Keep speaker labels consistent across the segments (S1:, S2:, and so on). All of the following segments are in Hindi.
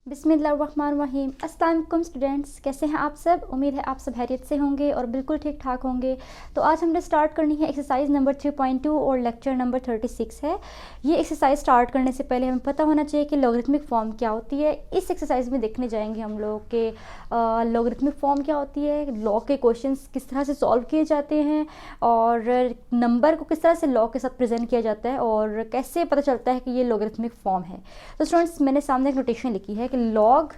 S1: बिस्मिल्लाहिर्रहमानिर्रहीम। अस्सलाम वालेकुम स्टूडेंट्स, कैसे हैं आप सब। उम्मीद है आप सब खैरियत से होंगे और बिल्कुल ठीक ठाक होंगे। तो आज हमने स्टार्ट करनी है एक्सरसाइज नंबर 3.2 और लेक्चर नंबर 36 है। ये एक्सरसाइज स्टार्ट करने से पहले हमें पता होना चाहिए कि लॉगरिथमिक फॉर्म क्या होती है। इस एक्सरसाइज में देखने जाएंगे हम लोग कि लॉगरिथमिक फॉर्म क्या होती है, लॉग के क्वेश्चंस किस तरह से सॉल्व किए जाते हैं और नंबर को किस तरह से लॉग के साथ प्रेजेंट किया जाता है और कैसे पता चलता है कि ये लॉगरिथमिक फॉर्म है। तो स्टूडेंट्स, मैंने सामने एक नोटेशन लिखी है कि log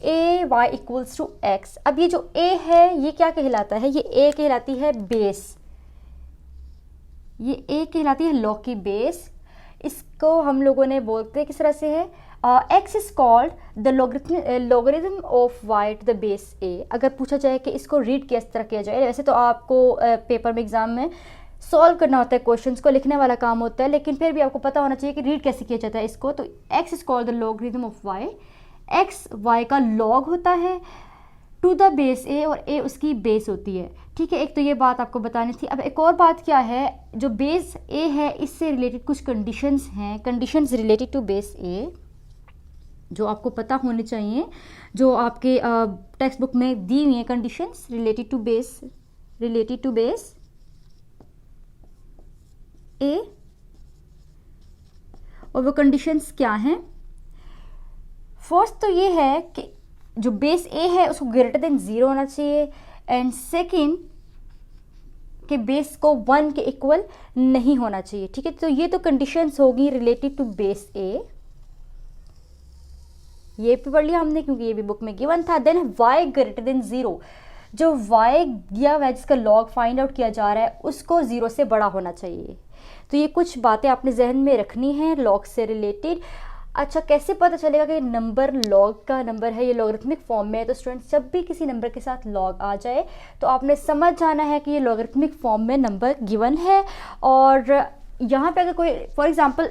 S1: a y equals to x. अब ये जो ए है ये क्या कहलाता है, ये ए कहलाती है बेस। ये ए कहलाती है लॉग की बेस। इसको हम लोगों ने बोलते हैं किस तरह से है, x is called the logarithm of y to the base a. अगर पूछा जाए कि इसको रीड किस तरह किया जाए, वैसे तो आपको पेपर में एग्जाम में सॉल्व करना होता है, क्वेश्चंस को लिखने वाला काम होता है, लेकिन फिर भी आपको पता होना चाहिए कि रीड कैसे किया जाता है इसको। तो x is called the logarithm of y. X y का लॉग होता है टू द बेस ए और ए उसकी बेस होती है। ठीक है, एक तो ये बात आपको बतानी थी। अब एक और बात क्या है, जो बेस ए है इससे रिलेटेड कुछ कंडीशंस हैं, कंडीशंस रिलेटेड टू बेस ए जो आपको पता होने चाहिए, जो आपके टेक्स्ट बुक में दी हुई हैं। कंडीशंस रिलेटेड टू बेस ए, और वो कंडीशंस क्या हैं। फर्स्ट तो ये है कि जो बेस ए है उसको ग्रेटर देन 0 होना चाहिए, एंड सेकंड कि बेस को 1 के इक्वल नहीं होना चाहिए। ठीक है, तो ये तो कंडीशंस होगी रिलेटेड टू बेस ए। ये भी पढ़ लिया हमने क्योंकि ये भी बुक में गिवन था। देन वाई ग्रेटर देन 0, जो वाई दिया हुआ है जिसका लॉग फाइंड आउट किया जा रहा है उसको 0 से बड़ा होना चाहिए। तो ये कुछ बातें आपने जहन में रखनी है लॉग से रिलेटेड। अच्छा, कैसे पता चलेगा कि नंबर लॉग का नंबर है, ये लॉगरिथमिक फॉर्म में है। तो स्टूडेंट्स, जब भी किसी नंबर के साथ लॉग आ जाए तो आपने समझ जाना है कि ये लॉगरिथमिक फॉर्म में नंबर गिवन है। और यहाँ पे अगर कोई फॉर एग्जांपल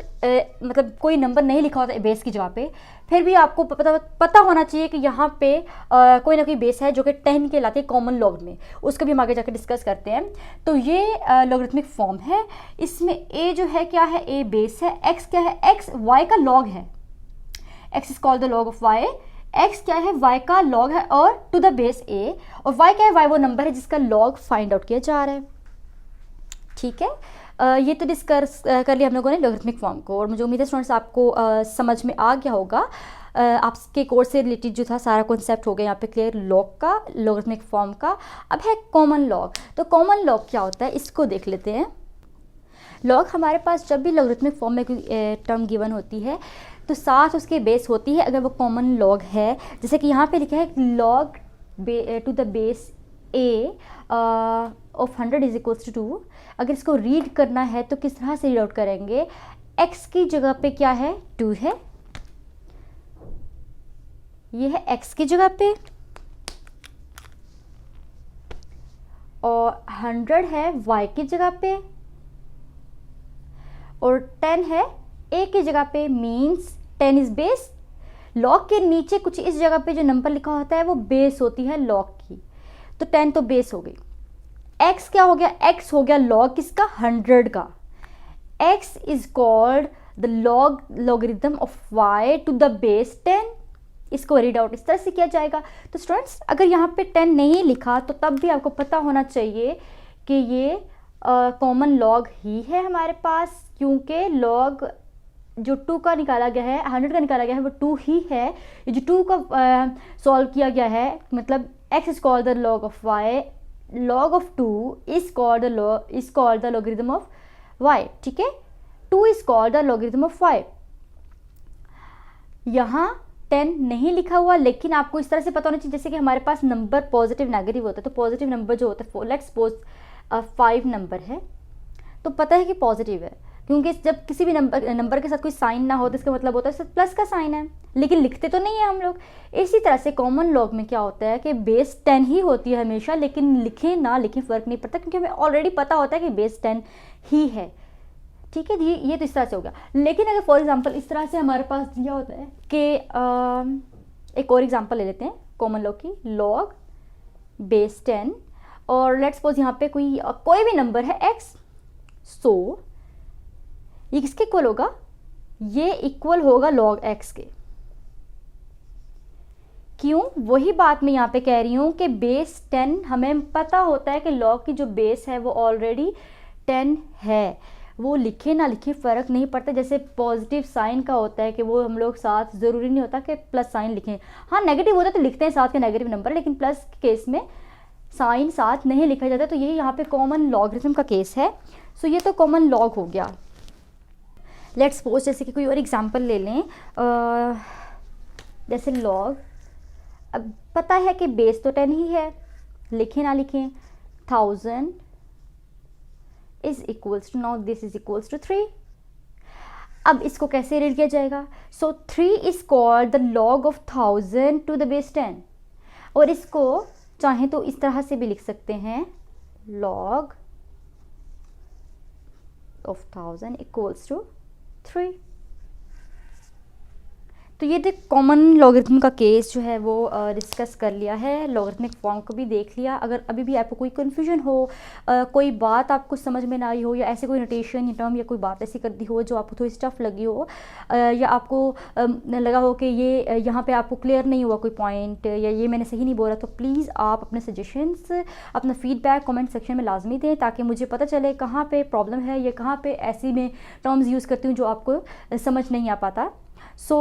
S1: मतलब कोई नंबर नहीं लिखा होता बेस की जगह पे, फिर भी आपको पता होना चाहिए कि यहाँ पे कोई ना कोई बेस है जो कि 10 के लाते हैं कॉमन लॉग में। उसको भी हम आगे जाकर डिस्कस करते हैं। तो ये लॉगरिथमिक फॉर्म है। इसमें ए जो है क्या है, ए बेस है। एक्स क्या है, एक्स वाई का लॉग है। X is called the log of y. X क्या है, वाई का लॉग है और टू द बेस ए। और वाई क्या है, वाई वो नंबर है जिसका लॉग फाइंड आउट किया जा रहा है। ठीक है, ये तो डिस्कस कर लिया हम लोगों ने लॉगरिथमिक फॉर्म को, और मुझे उम्मीद है स्टूडेंट्स आपको समझ में आ गया होगा। आपके कोर्स से रिलेटेड जो था सारा कॉन्सेप्ट हो गया यहाँ पे क्लियर, लॉग का, लॉगरिथमिक फॉर्म का। अब है कॉमन लॉग। तो कॉमन लॉग क्या होता है इसको देख लेते हैं। लॉग हमारे पास जब भी लॉगरिथमिक फॉर्म में कोई टर्म गिवन होती है तो साथ उसके बेस होती है अगर वो कॉमन लॉग है। जैसे कि यहाँ पे लिखा है log to the base a of 100 is equals to 2। अगर इसको रीड करना है तो किस तरह से रीड आउट करेंगे, x की जगह पे क्या है, 2 है। ये है x की जगह पे, और 100 है y की जगह पे, और 10 है a की जगह पे। Means 10 is base. लॉग के नीचे कुछ इस जगह पे जो नंबर लिखा होता है वो बेस होती है लॉग की। तो 10 तो बेस हो गई। x क्या हो गया, x हो गया लॉग किसका, 100 का। x is called the logarithm of y to the base 10। इसको रीड आउट इस तरह से किया जाएगा। तो स्टूडेंट्स, अगर यहाँ पे 10 नहीं लिखा तो तब भी आपको पता होना चाहिए कि ये कॉमन लॉग ही है हमारे पास, क्योंकि लॉग जो 2 का निकाला गया है, 100 का निकाला गया है, वो 2 ही है। ये जो 2 का सॉल्व किया गया है, मतलब x is called the log of y, log of 2 is called the logarithm of y। ठीक है, 2 is called the logarithm of y। यहाँ 10 नहीं लिखा हुआ, लेकिन आपको इस तरह से पता होना चाहिए जैसे कि हमारे पास नंबर पॉजिटिव नेगेटिव होता है। तो पॉजिटिव नंबर जो होता है, लेट्स सपोज 5 नंबर है, तो पता है कि पॉजिटिव है, क्योंकि जब किसी भी नंबर के साथ कोई साइन ना हो तो इसका मतलब होता है प्लस का साइन है, लेकिन लिखते तो नहीं है हम लोग। इसी तरह से कॉमन लॉग में क्या होता है कि बेस 10 ही होती है हमेशा, लेकिन लिखें ना लिखें फ़र्क नहीं पड़ता, क्योंकि हमें ऑलरेडी पता होता है कि बेस 10 ही है। ठीक है जी, ये तो इस तरह से हो गया। लेकिन अगर फॉर एग्जांपल इस तरह से हमारे पास दिया होता है कि एक और एग्जांपल ले लेते हैं कॉमन लॉग की, लॉग बेस 10, और लेट्स सपोज यहाँ पे कोई भी नंबर है x। सो ये किसके इक्वल होगा, ये इक्वल होगा log x के। क्यों? वही बात मैं यहाँ पे कह रही हूँ कि बेस 10 हमें पता होता है कि लॉग की जो बेस है वो ऑलरेडी 10 है, वो लिखे ना लिखे फ़र्क नहीं पड़ता। जैसे पॉजिटिव साइन का होता है कि वो हम लोग साथ ज़रूरी नहीं होता कि प्लस साइन लिखें, हाँ नेगेटिव होता है तो लिखते हैं साथ के नेगेटिव नंबर, लेकिन प्लस के केस में साइन साथ नहीं लिखा जाता। तो यही यहाँ पे कॉमन लॉगरिथम का केस है। सो ये तो कॉमन लॉग हो गया। लेट्स सपोज जैसे कि कोई और एग्जांपल ले लें, जैसे लॉग, अब पता है कि बेस तो 10 ही है, लिखें ना लिखें, 1000 is equals to, now this is equals to 3। अब इसको कैसे रीड किया जाएगा? So 3 is called the log of 1000 to the base 10, और इसको चाहें तो इस तरह से भी लिख सकते हैं, लॉग ऑफ 1000 इक्वल्स टू 3। तो ये कॉमन लॉगरिथम का केस जो है वो डिस्कस कर लिया है, लॉगरिथमिक फॉर्म को भी देख लिया। अगर अभी भी आपको कोई कन्फ्यूजन हो, कोई बात आपको समझ में ना आई हो, या ऐसे कोई नोटेशन या टर्म या कोई बात ऐसी कर दी हो जो आपको थोड़ी टफ लगी हो, या आपको लगा हो कि ये यहाँ पे आपको क्लियर नहीं हुआ कोई पॉइंट, या ये मैंने सही नहीं बोला, तो प्लीज़ आप अपने सजेशंस, अपना फीडबैक कमेंट सेक्शन में लाजमी दें, ताकि मुझे पता चले कहाँ पे प्रॉब्लम है या कहाँ पे ऐसी मैं टर्म्स यूज़ करती हूँ जो आपको समझ नहीं आ पाता। सो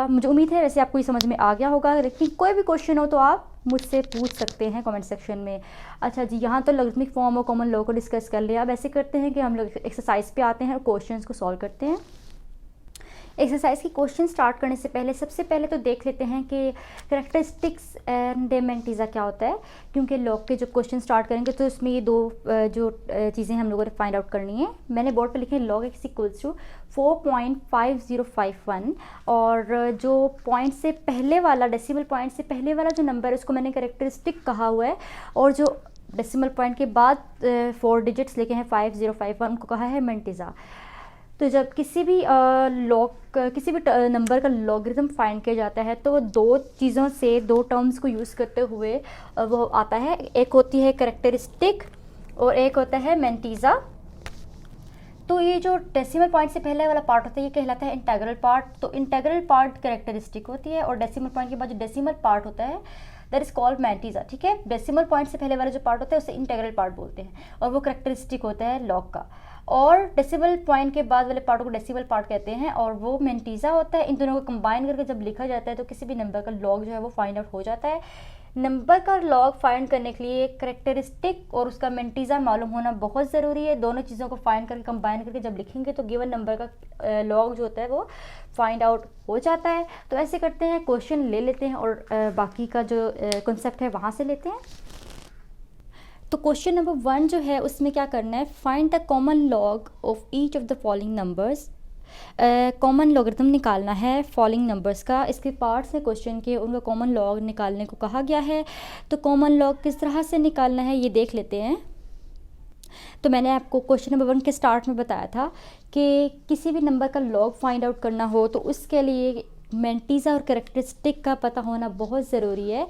S1: मुझे उम्मीद है वैसे आपको ये समझ में आ गया होगा। लेकिन कोई भी क्वेश्चन हो तो आप मुझसे पूछ सकते हैं कमेंट सेक्शन में। अच्छा जी, यहाँ तो लॉगरिथमिक फॉर्म और कॉमन लॉ को डिस्कस कर लिया। अब ऐसे करते हैं कि हम लोग एक्सरसाइज पे आते हैं और क्वेश्चंस को सॉल्व करते हैं। एक्सरसाइज की क्वेश्चन स्टार्ट करने से पहले सबसे पहले तो देख लेते हैं कि कैरेक्टरिस्टिक्स एंड मेंटीज़ा क्या होता है, क्योंकि लॉग के जब क्वेश्चन स्टार्ट करेंगे तो इसमें ये दो जो चीज़ें हम लोगों ने फाइंड आउट करनी है। मैंने बोर्ड पे लिखे लॉग एक्स इक्वल्स टू 4.5051, और जो पॉइंट से पहले वाला, डेसिमल पॉइंट से पहले वाला जो नंबर है उसको मैंने कैरेक्टरिस्टिक कहा हुआ है, और जो डेसिमल पॉइंट के बाद 4 डिजिट्स लिखे हैं 5051 उनको कहा है मेंटीज़ा। तो जब किसी भी किसी भी नंबर का लॉगरिथम फाइंड किया जाता है तो दो चीज़ों से, दो टर्म्स को यूज़ करते हुए वो आता है। एक होती है कैरेक्टरिस्टिक और एक होता है मेंटीज़ा। तो ये जो डेसिमल पॉइंट से पहले वाला पार्ट होता है ये कहलाता है इंटीग्रल पार्ट। तो इंटीग्रल पार्ट कैरेक्टरिस्टिक होती है, और डेसिमल पॉइंट के बाद जो डेसिमल पार्ट होता है दैट इज कॉल्ड मेंटीज़ा। ठीक है, डेसिमल पॉइंट से पहले वाला जो पार्ट होता है उसे इंटीग्रल पार्ट बोलते हैं, और वो कैरेक्टरिस्टिक होता है लॉग का। और डेसिमल पॉइंट के बाद वाले पार्ट को डेसिमल पार्ट कहते हैं, और वो मेंटीज़ा होता है। इन दोनों को कंबाइन करके जब लिखा जाता है तो किसी भी नंबर का लॉग जो है वो फाइंड आउट हो जाता है। नंबर का लॉग फाइंड करने के लिए कैरेक्टरिस्टिक और उसका मेंटीज़ा मालूम होना बहुत ज़रूरी है। दोनों चीज़ों को फाइंड करके कंबाइन करके जब लिखेंगे तो गिवन नंबर का लॉग जो होता है वो फाइंड आउट हो जाता है। तो ऐसे करते हैं, क्वेश्चन ले लेते हैं और बाकी का जो कॉन्सेप्ट है वहाँ से लेते हैं। तो क्वेश्चन नंबर 1 जो है उसमें क्या करना है, find the common log of each of the following numbers. Common logarithm निकालना है फॉलोइंग नंबर्स का। इसके पार्ट्स हैं क्वेश्चन के, उनका कॉमन लॉग निकालने को कहा गया है। तो कॉमन लॉग किस तरह से निकालना है ये देख लेते हैं। तो मैंने आपको क्वेश्चन नंबर 1 के स्टार्ट में बताया था कि किसी भी नंबर का लॉग फाइंड आउट करना हो तो उसके लिए मेंटीज़ा और कैरेक्टरिस्टिक का पता होना बहुत ज़रूरी है।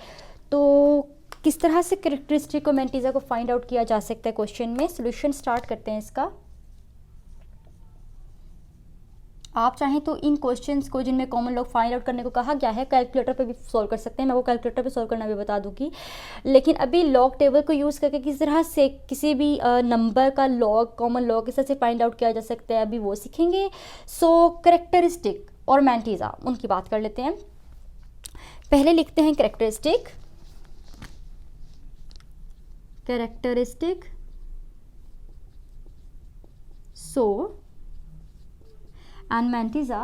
S1: तो किस तरह से कैरेक्टरिस्टिक और मेंटीज़ा को फाइंड आउट किया जा सकता है क्वेश्चन में। सॉल्यूशन स्टार्ट करते हैं इसका। आप चाहें तो इन क्वेश्चंस को जिनमें कॉमन लॉग फाइंड आउट करने को कहा गया है कैलकुलेटर पे भी सॉल्व कर सकते हैं। मैं वो कैलकुलेटर पे सॉल्व करना भी बता दूंगी, लेकिन अभी लॉग टेबल को यूज़ करके किस तरह से किसी भी नंबर का लॉग, कॉमन लॉग किस तरह से फाइंड आउट किया जा सकता है अभी वो सीखेंगे। सो कैरेक्टरिस्टिक और मेंटीज़ा उनकी बात कर लेते हैं। पहले लिखते हैं कैरेक्टरिस्टिक। कैरेक्टरिस्टिक सो एंड मेंटीज़ा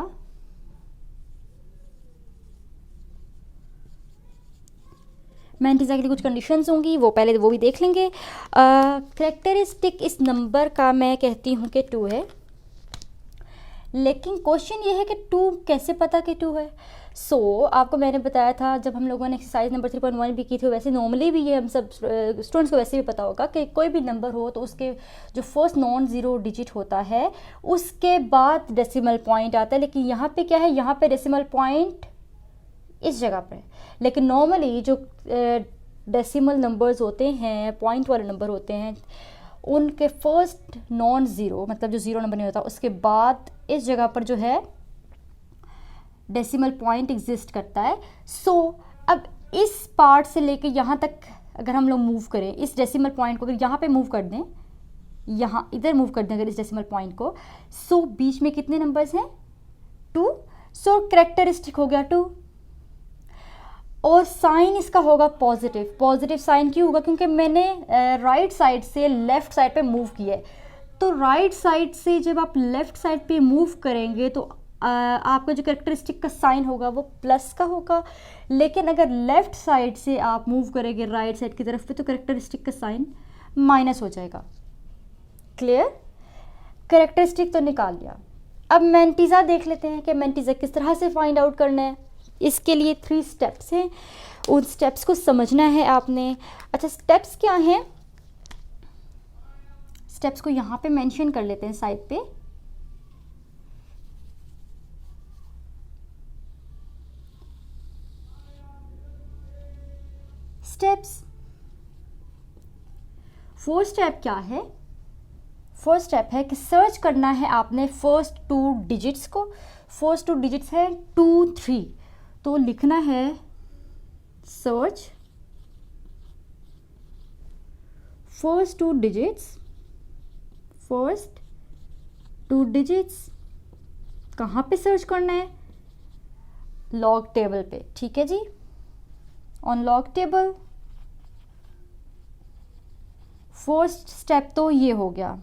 S1: मेंटीज़ा के लिए कुछ कंडीशंस होंगी, वो पहले वो भी देख लेंगे। कैरेक्टरिस्टिक इस नंबर का मैं कहती हूँ कि 2 है, लेकिन क्वेश्चन ये है कि 2 कैसे पता कि 2 है। आपको मैंने बताया था जब हम लोगों ने एक्सरसाइज नंबर 3.1 भी की थी, वैसे नॉर्मली भी ये हम सब स्टूडेंट्स को वैसे भी पता होगा कि कोई भी नंबर हो तो उसके जो फर्स्ट नॉन ज़ीरो डिजिट होता है उसके बाद डेसिमल पॉइंट आता है। लेकिन यहाँ पे क्या है, यहाँ पे डेसिमल पॉइंट इस जगह पर है, लेकिन नॉर्मली जो डेसिमल नंबर्स होते हैं, पॉइंट वाले नंबर होते हैं, उनके फर्स्ट नॉन ज़ीरो मतलब जो ज़ीरो नंबर नहीं होता उसके बाद इस जगह पर जो है डेसिमल पॉइंट एग्जिस्ट करता है। अब इस पार्ट से लेके यहाँ तक अगर हम लोग मूव करें, इस डेसिमल पॉइंट को अगर यहाँ पे मूव कर दें, यहाँ इधर मूव कर दें अगर इस डेसिमल पॉइंट को, सो बीच में कितने नंबर्स हैं? 2। सो कैरेक्टरिस्टिक हो गया 2, और साइन इसका होगा पॉजिटिव। पॉजिटिव साइन क्यों होगा? क्योंकि मैंने राइट साइड से लेफ्ट साइड पे मूव किया है। तो राइट साइड से जब आप लेफ्ट साइड पे मूव करेंगे तो आपका जो कैरेक्टरिस्टिक का साइन होगा वो प्लस का होगा, लेकिन अगर लेफ्ट साइड से आप मूव करेंगे राइट साइड की तरफ पे तो कैरेक्टरिस्टिक का साइन माइनस हो जाएगा। क्लियर? कैरेक्टरिस्टिक तो निकाल लिया। अब मैंटीज़ा देख लेते हैं कि मैंटीज़ा किस तरह से फाइंड आउट करना है। इसके लिए 3 स्टेप्स हैं, उन स्टेप्स को समझना है आपने। अच्छा, स्टेप्स क्या हैं? स्टेप्स को यहाँ पे मेंशन कर लेते हैं साइड पे। स्टेप्स, फर्स्ट स्टेप क्या है? फर्स्ट स्टेप है कि सर्च करना है आपने फर्स्ट 2 डिजिट्स को। फर्स्ट 2 डिजिट्स है 2 3, तो लिखना है search first 2 digits. First 2 digits कहाँ पे सर्च करना है? लॉग टेबल पे। ठीक है जी, on log table. First step तो ये हो गया,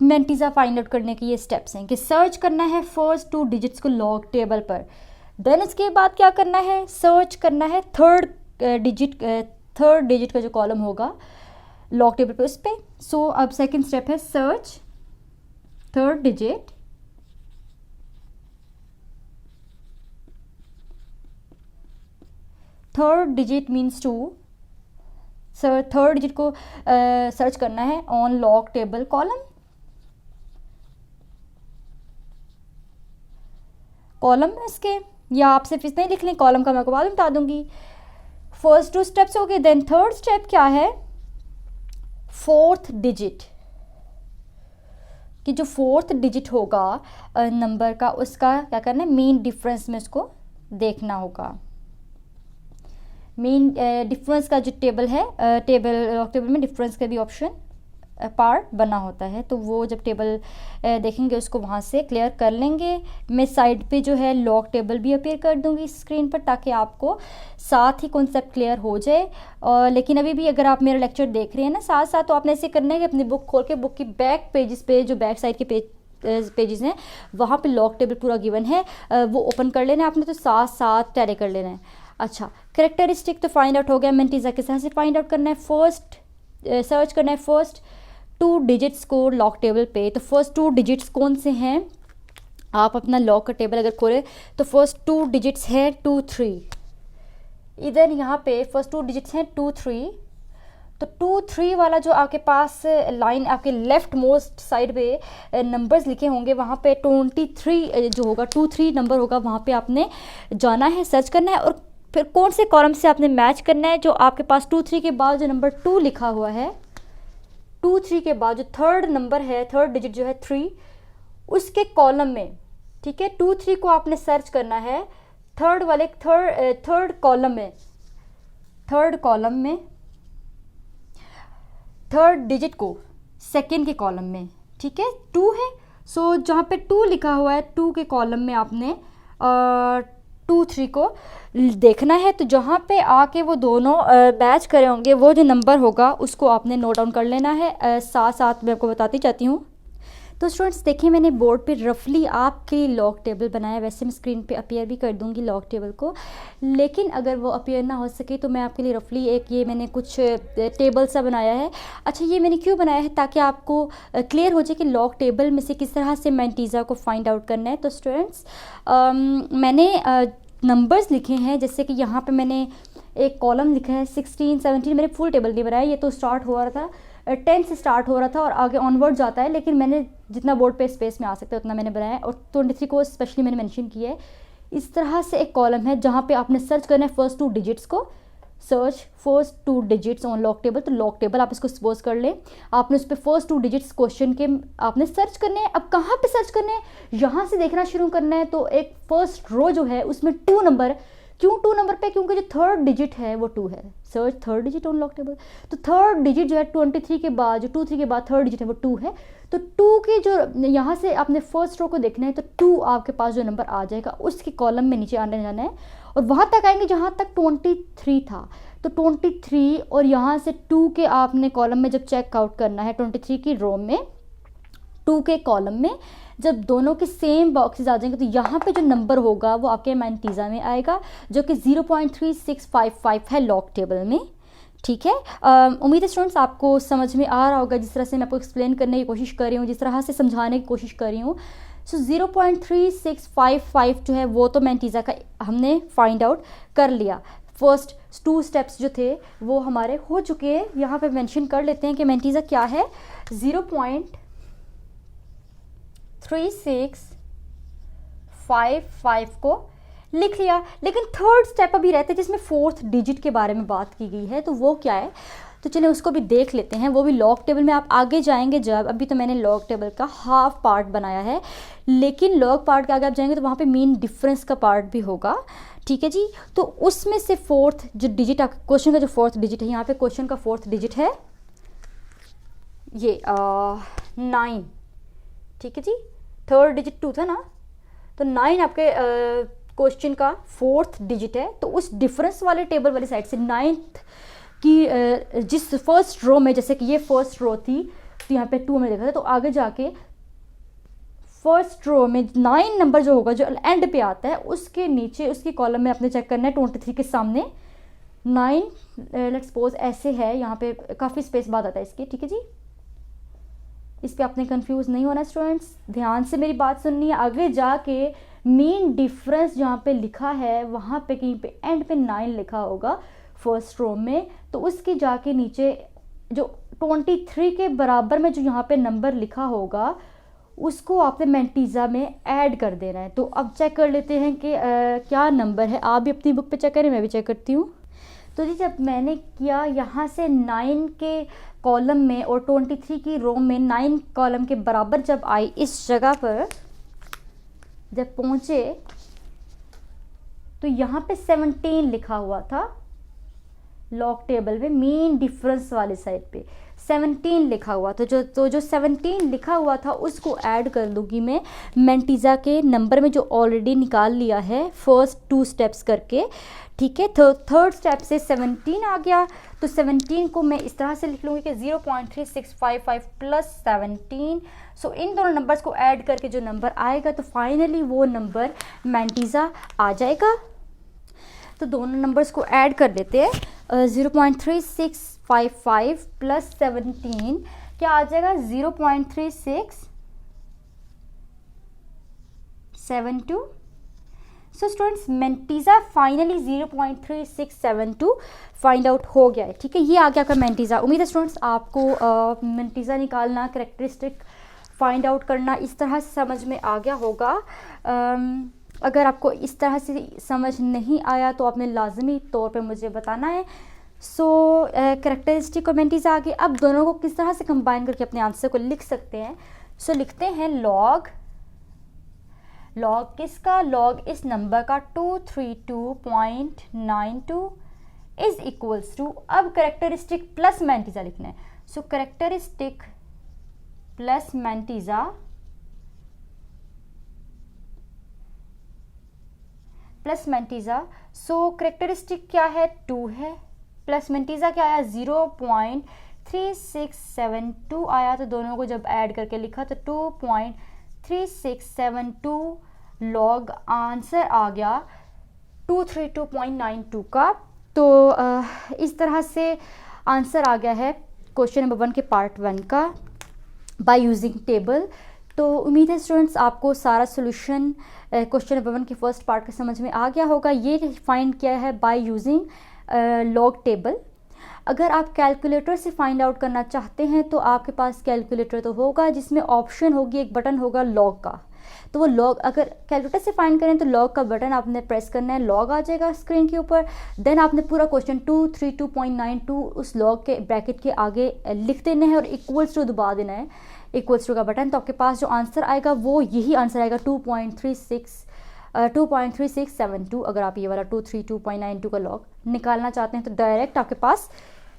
S1: मैंटीज़ा फाइंड आउट करने के ये स्टेप्स हैं कि सर्च करना है फर्स्ट 2 डिजिट्स को लॉग टेबल पर। देन इसके बाद क्या करना है? सर्च करना है थर्ड डिजिट का जो कॉलम होगा लॉग टेबल पे, उस पे। सो अब सेकंड स्टेप है search third digit. Third digit means 2। Third digit को सर्च करना है on log table column. Column इसके, या आप सिर्फ इतना ही लिख लें, कॉलम का मैं आपको बाद में बता दूंगी। फर्स्ट 2 स्टेप्स हो गए। देन थर्ड स्टेप क्या है? फोर्थ डिजिट, कि जो फोर्थ डिजिट होगा नंबर का, उसका क्या करना है? मीन डिफरेंस में उसको देखना होगा। मीन डिफरेंस का जो टेबल है, लॉग टेबल में डिफरेंस का भी ऑप्शन पार्ट बना होता है, तो वो जब टेबल देखेंगे उसको वहाँ से क्लियर कर लेंगे। मैं साइड पे जो है लॉग टेबल भी अपीयर कर दूंगी स्क्रीन पर, ताकि आपको साथ ही कॉन्सेप्ट क्लियर हो जाए। लेकिन अभी भी अगर आप मेरा लेक्चर देख रहे हैं ना साथ साथ, तो आपने ऐसे करना है कि अपनी बुक खोल के बुक की बैक पेजेस पे, जो बैक साइड के पेजेस हैं, वहाँ पे लॉग टेबल पूरा गिवन है, वो ओपन कर लेना है आपने, तो साथ साथ टैली कर लेना है। अच्छा, कैरेक्टरिस्टिक तो फाइंड आउट हो गया। मैंटीज़ा किस तरह से फाइंड आउट करना है? फर्स्ट सर्च करना है फर्स्ट 2 डिजिट्स को लॉग टेबल पे। तो फर्स्ट 2 डिजिट्स कौन से हैं? आप अपना लॉग का टेबल अगर खोलें तो फर्स्ट 2 डिजिट्स है 2 3। इधर यहाँ पे फर्स्ट 2 डिजिट्स हैं 2 3। तो 2 3 वाला जो आपके पास लाइन, आपके लेफ्ट मोस्ट साइड पे नंबर्स लिखे होंगे, वहाँ पे 23 जो होगा, 2 3 नंबर होगा, वहाँ पे आपने जाना है, सर्च करना है, और फिर कौन से कॉलम से आपने मैच करना है। जो आपके पास 2 3 के बाद जो नंबर 2 लिखा हुआ है, 2 3 के बाद जो थर्ड नंबर है, थर्ड डिजिट जो है 3, उसके कॉलम में, ठीक है, 2 3 को आपने सर्च करना है थर्ड कॉलम में, थर्ड डिजिट को सेकेंड के कॉलम में। ठीक है, 2 है, सो जहाँ पे 2 लिखा हुआ है 2 के कॉलम में आपने 2 3 को देखना है। तो जहाँ पे आके वो दोनों मैच करे होंगे, वो जो नंबर होगा उसको आपने नोट डाउन कर लेना है। साथ साथ मैं आपको बताती जाती हूँ। तो स्टूडेंट्स देखिए, मैंने बोर्ड पे रफली आपके लिए लॉग टेबल बनाया। वैसे मैं स्क्रीन पे अपीयर भी कर दूंगी लॉग टेबल को, लेकिन अगर वो अपीयर ना हो सके तो मैं आपके लिए रफली एक ये मैंने कुछ टेबल सा बनाया है। अच्छा, ये मैंने क्यों बनाया है? ताकि आपको क्लियर हो जाए कि लॉग टेबल में से किस तरह से मैंटीज़ा को फाइंड आउट करना है। तो स्टूडेंट्स मैंने नंबर्स लिखे हैं, जैसे कि यहाँ पे मैंने एक कॉलम लिखा है 16 17। मैंने फुल टेबल नहीं बनाया, ये तो स्टार्ट हो रहा था 10 से स्टार्ट हो रहा था और आगे ऑनवर्ड जाता है, लेकिन मैंने जितना बोर्ड पे स्पेस में आ सकता है उतना मैंने बनाया है, और 23 को स्पेशली मैंने मेंशन किया है। इस तरह से एक कॉलम है जहाँ पे आपने सर्च करना है फर्स्ट 2 डिजिट्स को। Search first 2 digits on log table. तो लॉग टेबल आप इसको सपोज कर लें, आपने उस पर फर्स्ट 2 डिजिट्स क्वेश्चन के आपने सर्च करने हैं। अब कहाँ पे सर्च करने हैं, यहाँ से देखना शुरू करना है। तो एक फर्स्ट रो जो है उसमें 2 नंबर, क्यों 2 नंबर पे, क्योंकि जो थर्ड डिजिट है वो 2 है। Search third digit on log table, तो थर्ड डिजिट जो है 23 के बाद, जो 23 के बाद थर्ड डिजिट है वो 2 है। तो 2 के जो यहाँ से आपने फर्स्ट रो को देखना है, तो 2 आपके पास जो नंबर आ जाएगा उसके कॉलम में नीचे आने जाना है और वहाँ तक आएंगे जहाँ तक 23 था। तो 23 और यहाँ से 2 के आपने कॉलम में जब चेक आउट करना है 23 की रो में, 2 के कॉलम में जब दोनों के सेम बॉक्सेस आ जाएंगे तो यहाँ पे जो नंबर होगा वो आपके मैंटीज़ा में आएगा, जो कि 0.3655 है लॉग टेबल में। ठीक है, उम्मीद है स्टूडेंट्स आपको समझ में आ रहा होगा जिस तरह से मैं आपको एक्सप्लेन करने की कोशिश कर रही हूँ, जिस तरह से समझाने की कोशिश कर रही हूँ। सो 0.3655 जो है वो तो मैंटीज़ा का हमने फाइंड आउट कर लिया। फर्स्ट 2 स्टेप्स जो थे वो हमारे हो चुके हैं। यहाँ पे मेंशन कर लेते हैं कि मैंटीज़ा क्या है। 0.3655 को लिख लिया, लेकिन थर्ड स्टेप अभी रहता है जिसमें 4th डिजिट के बारे में बात की गई है। तो वो क्या है, तो चलिए उसको भी देख लेते हैं। वो भी लॉग टेबल में आप आगे जाएंगे जब, अभी तो मैंने लॉग टेबल का हाफ पार्ट बनाया है, लेकिन लॉग पार्ट के आगे आप जाएंगे तो वहाँ पे मीन डिफरेंस का पार्ट भी होगा। ठीक है जी, तो उसमें से 4th जो डिजिट आपके क्वेश्चन का जो 4th डिजिट है, यहाँ पे क्वेश्चन का 4th डिजिट है ये 9। ठीक है जी, थर्ड डिजिट 2 था ना, तो 9 आपके क्वेश्चन का 4th डिजिट है। तो उस डिफरेंस वाले टेबल वाली साइड से 9th की जिस फर्स्ट रो में, जैसे कि ये फर्स्ट रो थी तो यहाँ पे 2 में देखा था, तो आगे जाके फर्स्ट रो में 9 नंबर जो होगा जो एंड पे आता है उसके नीचे उसकी कॉलम में आपने चेक करना है 23 के सामने 9 लेट्स सपोज ऐसे है, यहाँ पे काफ़ी स्पेस बाद आता है इसकी। ठीक है जी, इस पे आपने कंफ्यूज नहीं होना स्टूडेंट्स, ध्यान से मेरी बात सुननी है। आगे जाके मीन डिफरेंस जहाँ पे लिखा है वहाँ पे कहीं पे एंड पे 9 लिखा होगा फर्स्ट रो में, तो उसके जाके नीचे जो 23 के बराबर में जो यहाँ पे नंबर लिखा होगा उसको आपने मैंटीज़ा में ऐड कर देना है। तो अब चेक कर लेते हैं कि क्या नंबर है। आप भी अपनी बुक पे चेक करें, मैं भी चेक करती हूँ। तो जी जब मैंने किया यहाँ से 9 के कॉलम में और 23 की रो में 9 कॉलम के बराबर जब आई, इस जगह पर जब पहुँचे तो यहाँ पे 17 लिखा हुआ था लॉग टेबल में, मीन डिफरेंस वाले साइड पे 17 लिखा हुआ था। जो 17 लिखा हुआ था उसको ऐड कर लूँगी मैं मैंटीज़ा के नंबर में जो ऑलरेडी निकाल लिया है फर्स्ट 2 स्टेप्स करके। ठीक है, थर्ड स्टेप से 17 आ गया, तो 17 को मैं इस तरह से लिख लूँगी कि 0.3655 प्लस 17। सो इन दोनों नंबर्स को ऐड करके जो नंबर आएगा तो फाइनली वो नंबर मैंटीज़ा आ जाएगा। तो दोनों नंबर्स को ऐड कर देते हैं। 0.3655 प्लस 17 क्या आ जाएगा, 0.3672। So students mantissa finally 0.3672 find out हो गया है। ठीक है, ये आ गया आपका मैंटीज़ा। उम्मीद है स्टूडेंट्स आपको मैंटीज़ा निकालना, कैरेक्टरिस्टिक फाइंड आउट करना इस तरह से समझ में आ गया होगा। अगर आपको इस तरह से समझ नहीं आया तो आपने लाजमी तौर पे मुझे बताना है। सो कैरेक्टरिस्टिक और मैंटीज़ा आगे, अब दोनों को किस तरह से कंबाइन करके अपने आंसर को लिख सकते हैं। सो लिखते हैं लॉग किसका, लॉग इस नंबर का 232.92 इज इक्वल्स टू, अब कैरेक्टरिस्टिक प्लस मैंटीज़ा लिखना है। सो कैरेक्टरिस्टिक प्लस मैंटीज़ा सो कैरेक्टरिस्टिक क्या है 2 है, प्लस मैंटीज़ा क्या आया 0.3672 आया, तो दोनों को जब ऐड करके लिखा तो 2.3672 लॉग आंसर आ गया 232.92 का। तो इस तरह से आंसर आ गया है क्वेश्चन नंबर 1 के पार्ट 1 का बाय यूजिंग टेबल। तो उम्मीद है स्टूडेंट्स आपको सारा सोल्यूशन क्वेश्चन नंबर 1 के फर्स्ट पार्ट का समझ में आ गया होगा। ये फाइंड किया है बाय यूजिंग लॉग टेबल। अगर आप कैलकुलेटर से फाइंड आउट करना चाहते हैं तो आपके पास कैलकुलेटर तो होगा जिसमें ऑप्शन होगी, एक बटन होगा लॉग का। तो वो लॉग, अगर कैलकुलेटर से फाइंड करें तो लॉग का बटन आपने प्रेस करना है, लॉग आ जाएगा स्क्रीन के ऊपर। देन आपने पूरा क्वेश्चन 232.92 उस लॉग के ब्रैकेट के आगे लिख देना है और इक्वल्स टू दबा देना है, इक्वल्स टू का बटन। तो आपके पास जो आंसर आएगा वो यही आंसर आएगा 2.3672। अगर आप ये वाला 232.92 का लॉग निकालना चाहते हैं तो डायरेक्ट आपके पास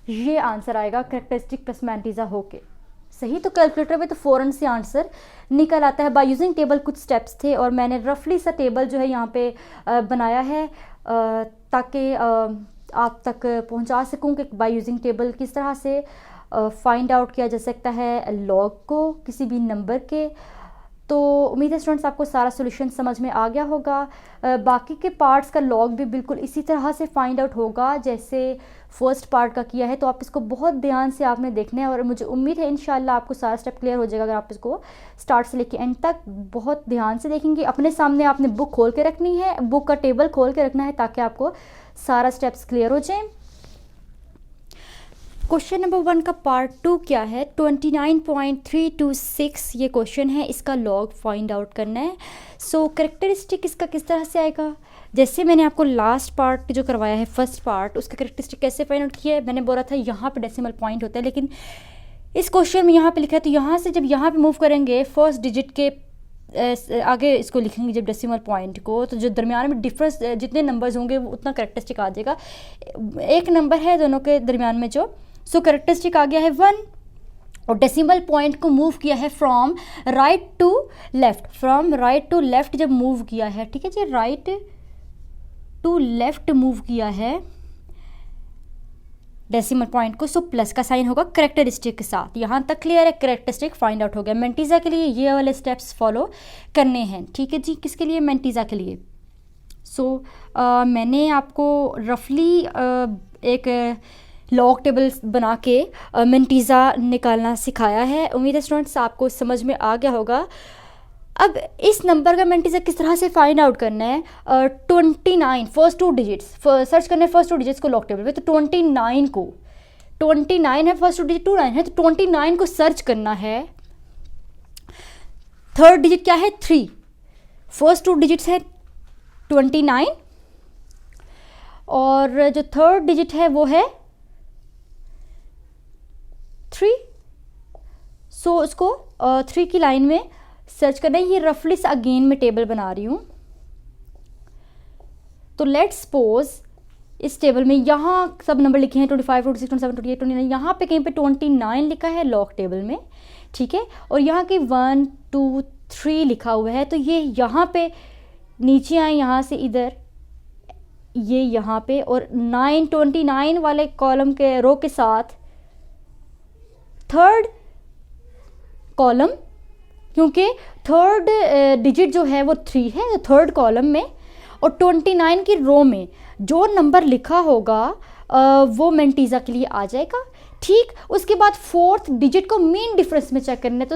S1: ये आंसर आएगा कैरेक्टरिस्टिक प्लस मैंटीजा होके, सही। तो कैलकुलेटर में तो फ़ौरन से आंसर निकल आता है। बाय यूजिंग टेबल कुछ स्टेप्स थे और मैंने रफली सा टेबल जो है यहाँ पे बनाया है ताकि आप तक पहुँचा सकूँ कि बाय यूजिंग टेबल किस तरह से फाइंड आउट किया जा सकता है लॉग को किसी भी नंबर के। तो उम्मीद है स्टूडेंट्स आपको सारा सॉल्यूशन समझ में आ गया होगा। बाकी के पार्ट्स का लॉग भी बिल्कुल इसी तरह से फाइंड आउट होगा जैसे फर्स्ट पार्ट का किया है। तो आप इसको बहुत ध्यान से आपने देखना है और मुझे उम्मीद है इंशाल्लाह आपको सारा स्टेप क्लियर हो जाएगा अगर आप इसको स्टार्ट से लेके एंड तक बहुत ध्यान से देखेंगे। अपने सामने आपने बुक खोल के रखनी है, बुक का टेबल खोल के रखना है ताकि आपको सारा स्टेप्स क्लियर हो जाए। क्वेश्चन नंबर 1 का पार्ट 2 क्या है, 29.326 ये क्वेश्चन है, इसका लॉग फाइंड आउट करना है। सो कैरेक्टरिस्टिक इसका किस तरह से आएगा, जैसे मैंने आपको लास्ट पार्ट जो करवाया है फर्स्ट पार्ट उसका कैरेक्टरिस्टिक कैसे फाइंड आउट किया है। मैंने बोला था यहाँ पे डेसिमल पॉइंट होता है, लेकिन इस क्वेश्चन में यहाँ पे लिखा है तो यहाँ से जब यहाँ पे मूव करेंगे फर्स्ट डिजिट के आगे इसको लिखेंगे जब डेसिमल पॉइंट को, तो जो दरमियान में डिफरेंस जितने नंबर्स होंगे वो उतना कैरेक्टरिस्टिक आ जाएगा। एक नंबर है दोनों के दरमियान में जो, सो कैरेक्टरिस्टिक आ गया है 1 और डेसिमल पॉइंट को मूव किया है from right to left, from right to left जब मूव किया है, ठीक है जी, राइट टू लेफ्ट मूव किया है डेसिमल पॉइंट को। सो प्लस का साइन होगा कैरेक्टरिस्टिक के साथ। यहाँ तक क्लियर है, कैरेक्टरिस्टिक फाइंड आउट हो गया। मैंटीजा के लिए ये वाले स्टेप्स फॉलो करने हैं, ठीक है जी। किसके लिए, मैंटीजा के लिए। सो मैंने आपको रफली एक लॉग टेबल बना के मैंटीजा निकालना सिखाया है। उम्मीद है स्टूडेंट्स आपको समझ में आ गया होगा। अब इस नंबर का मैंटीजा किस तरह से फाइंड आउट करना है, 29 फर्स्ट 2 डिजिट्स सर्च करने हैं, फर्स्ट 2 डिजिट्स को लॉग टेबल पे। तो 29 को, 29 है फर्स्ट 2 डिजिट, 29 है तो 29 को सर्च करना है। थर्ड डिजिट क्या है 3, फर्स्ट 2 डिजिट्स है 29 और जो थर्ड डिजिट है वो है 3। सो उसको 3 की लाइन में सर्च करना है। ये रफली से अगेन मैं टेबल बना रही हूँ। तो लेट्स सपोज इस टेबल में यहाँ सब नंबर लिखे हैं 25, 26, 27, 28, 29, यहाँ पे कहीं पे 29 लिखा है लॉग टेबल में, ठीक है। और यहाँ की 1 2 3 लिखा हुआ है। तो ये यहाँ पे नीचे आए, यहाँ से इधर ये यहाँ पे, और 29 वाले कॉलम के रो के साथ थर्ड कॉलम, क्योंकि थर्ड डिजिट जो है वो 3 है तो थर्ड कॉलम में, और 29 की रो में जो नंबर लिखा होगा वो मैंटीजा के लिए आ जाएगा, ठीक। उसके बाद फोर्थ डिजिट को मीन डिफरेंस में चेक करना है। तो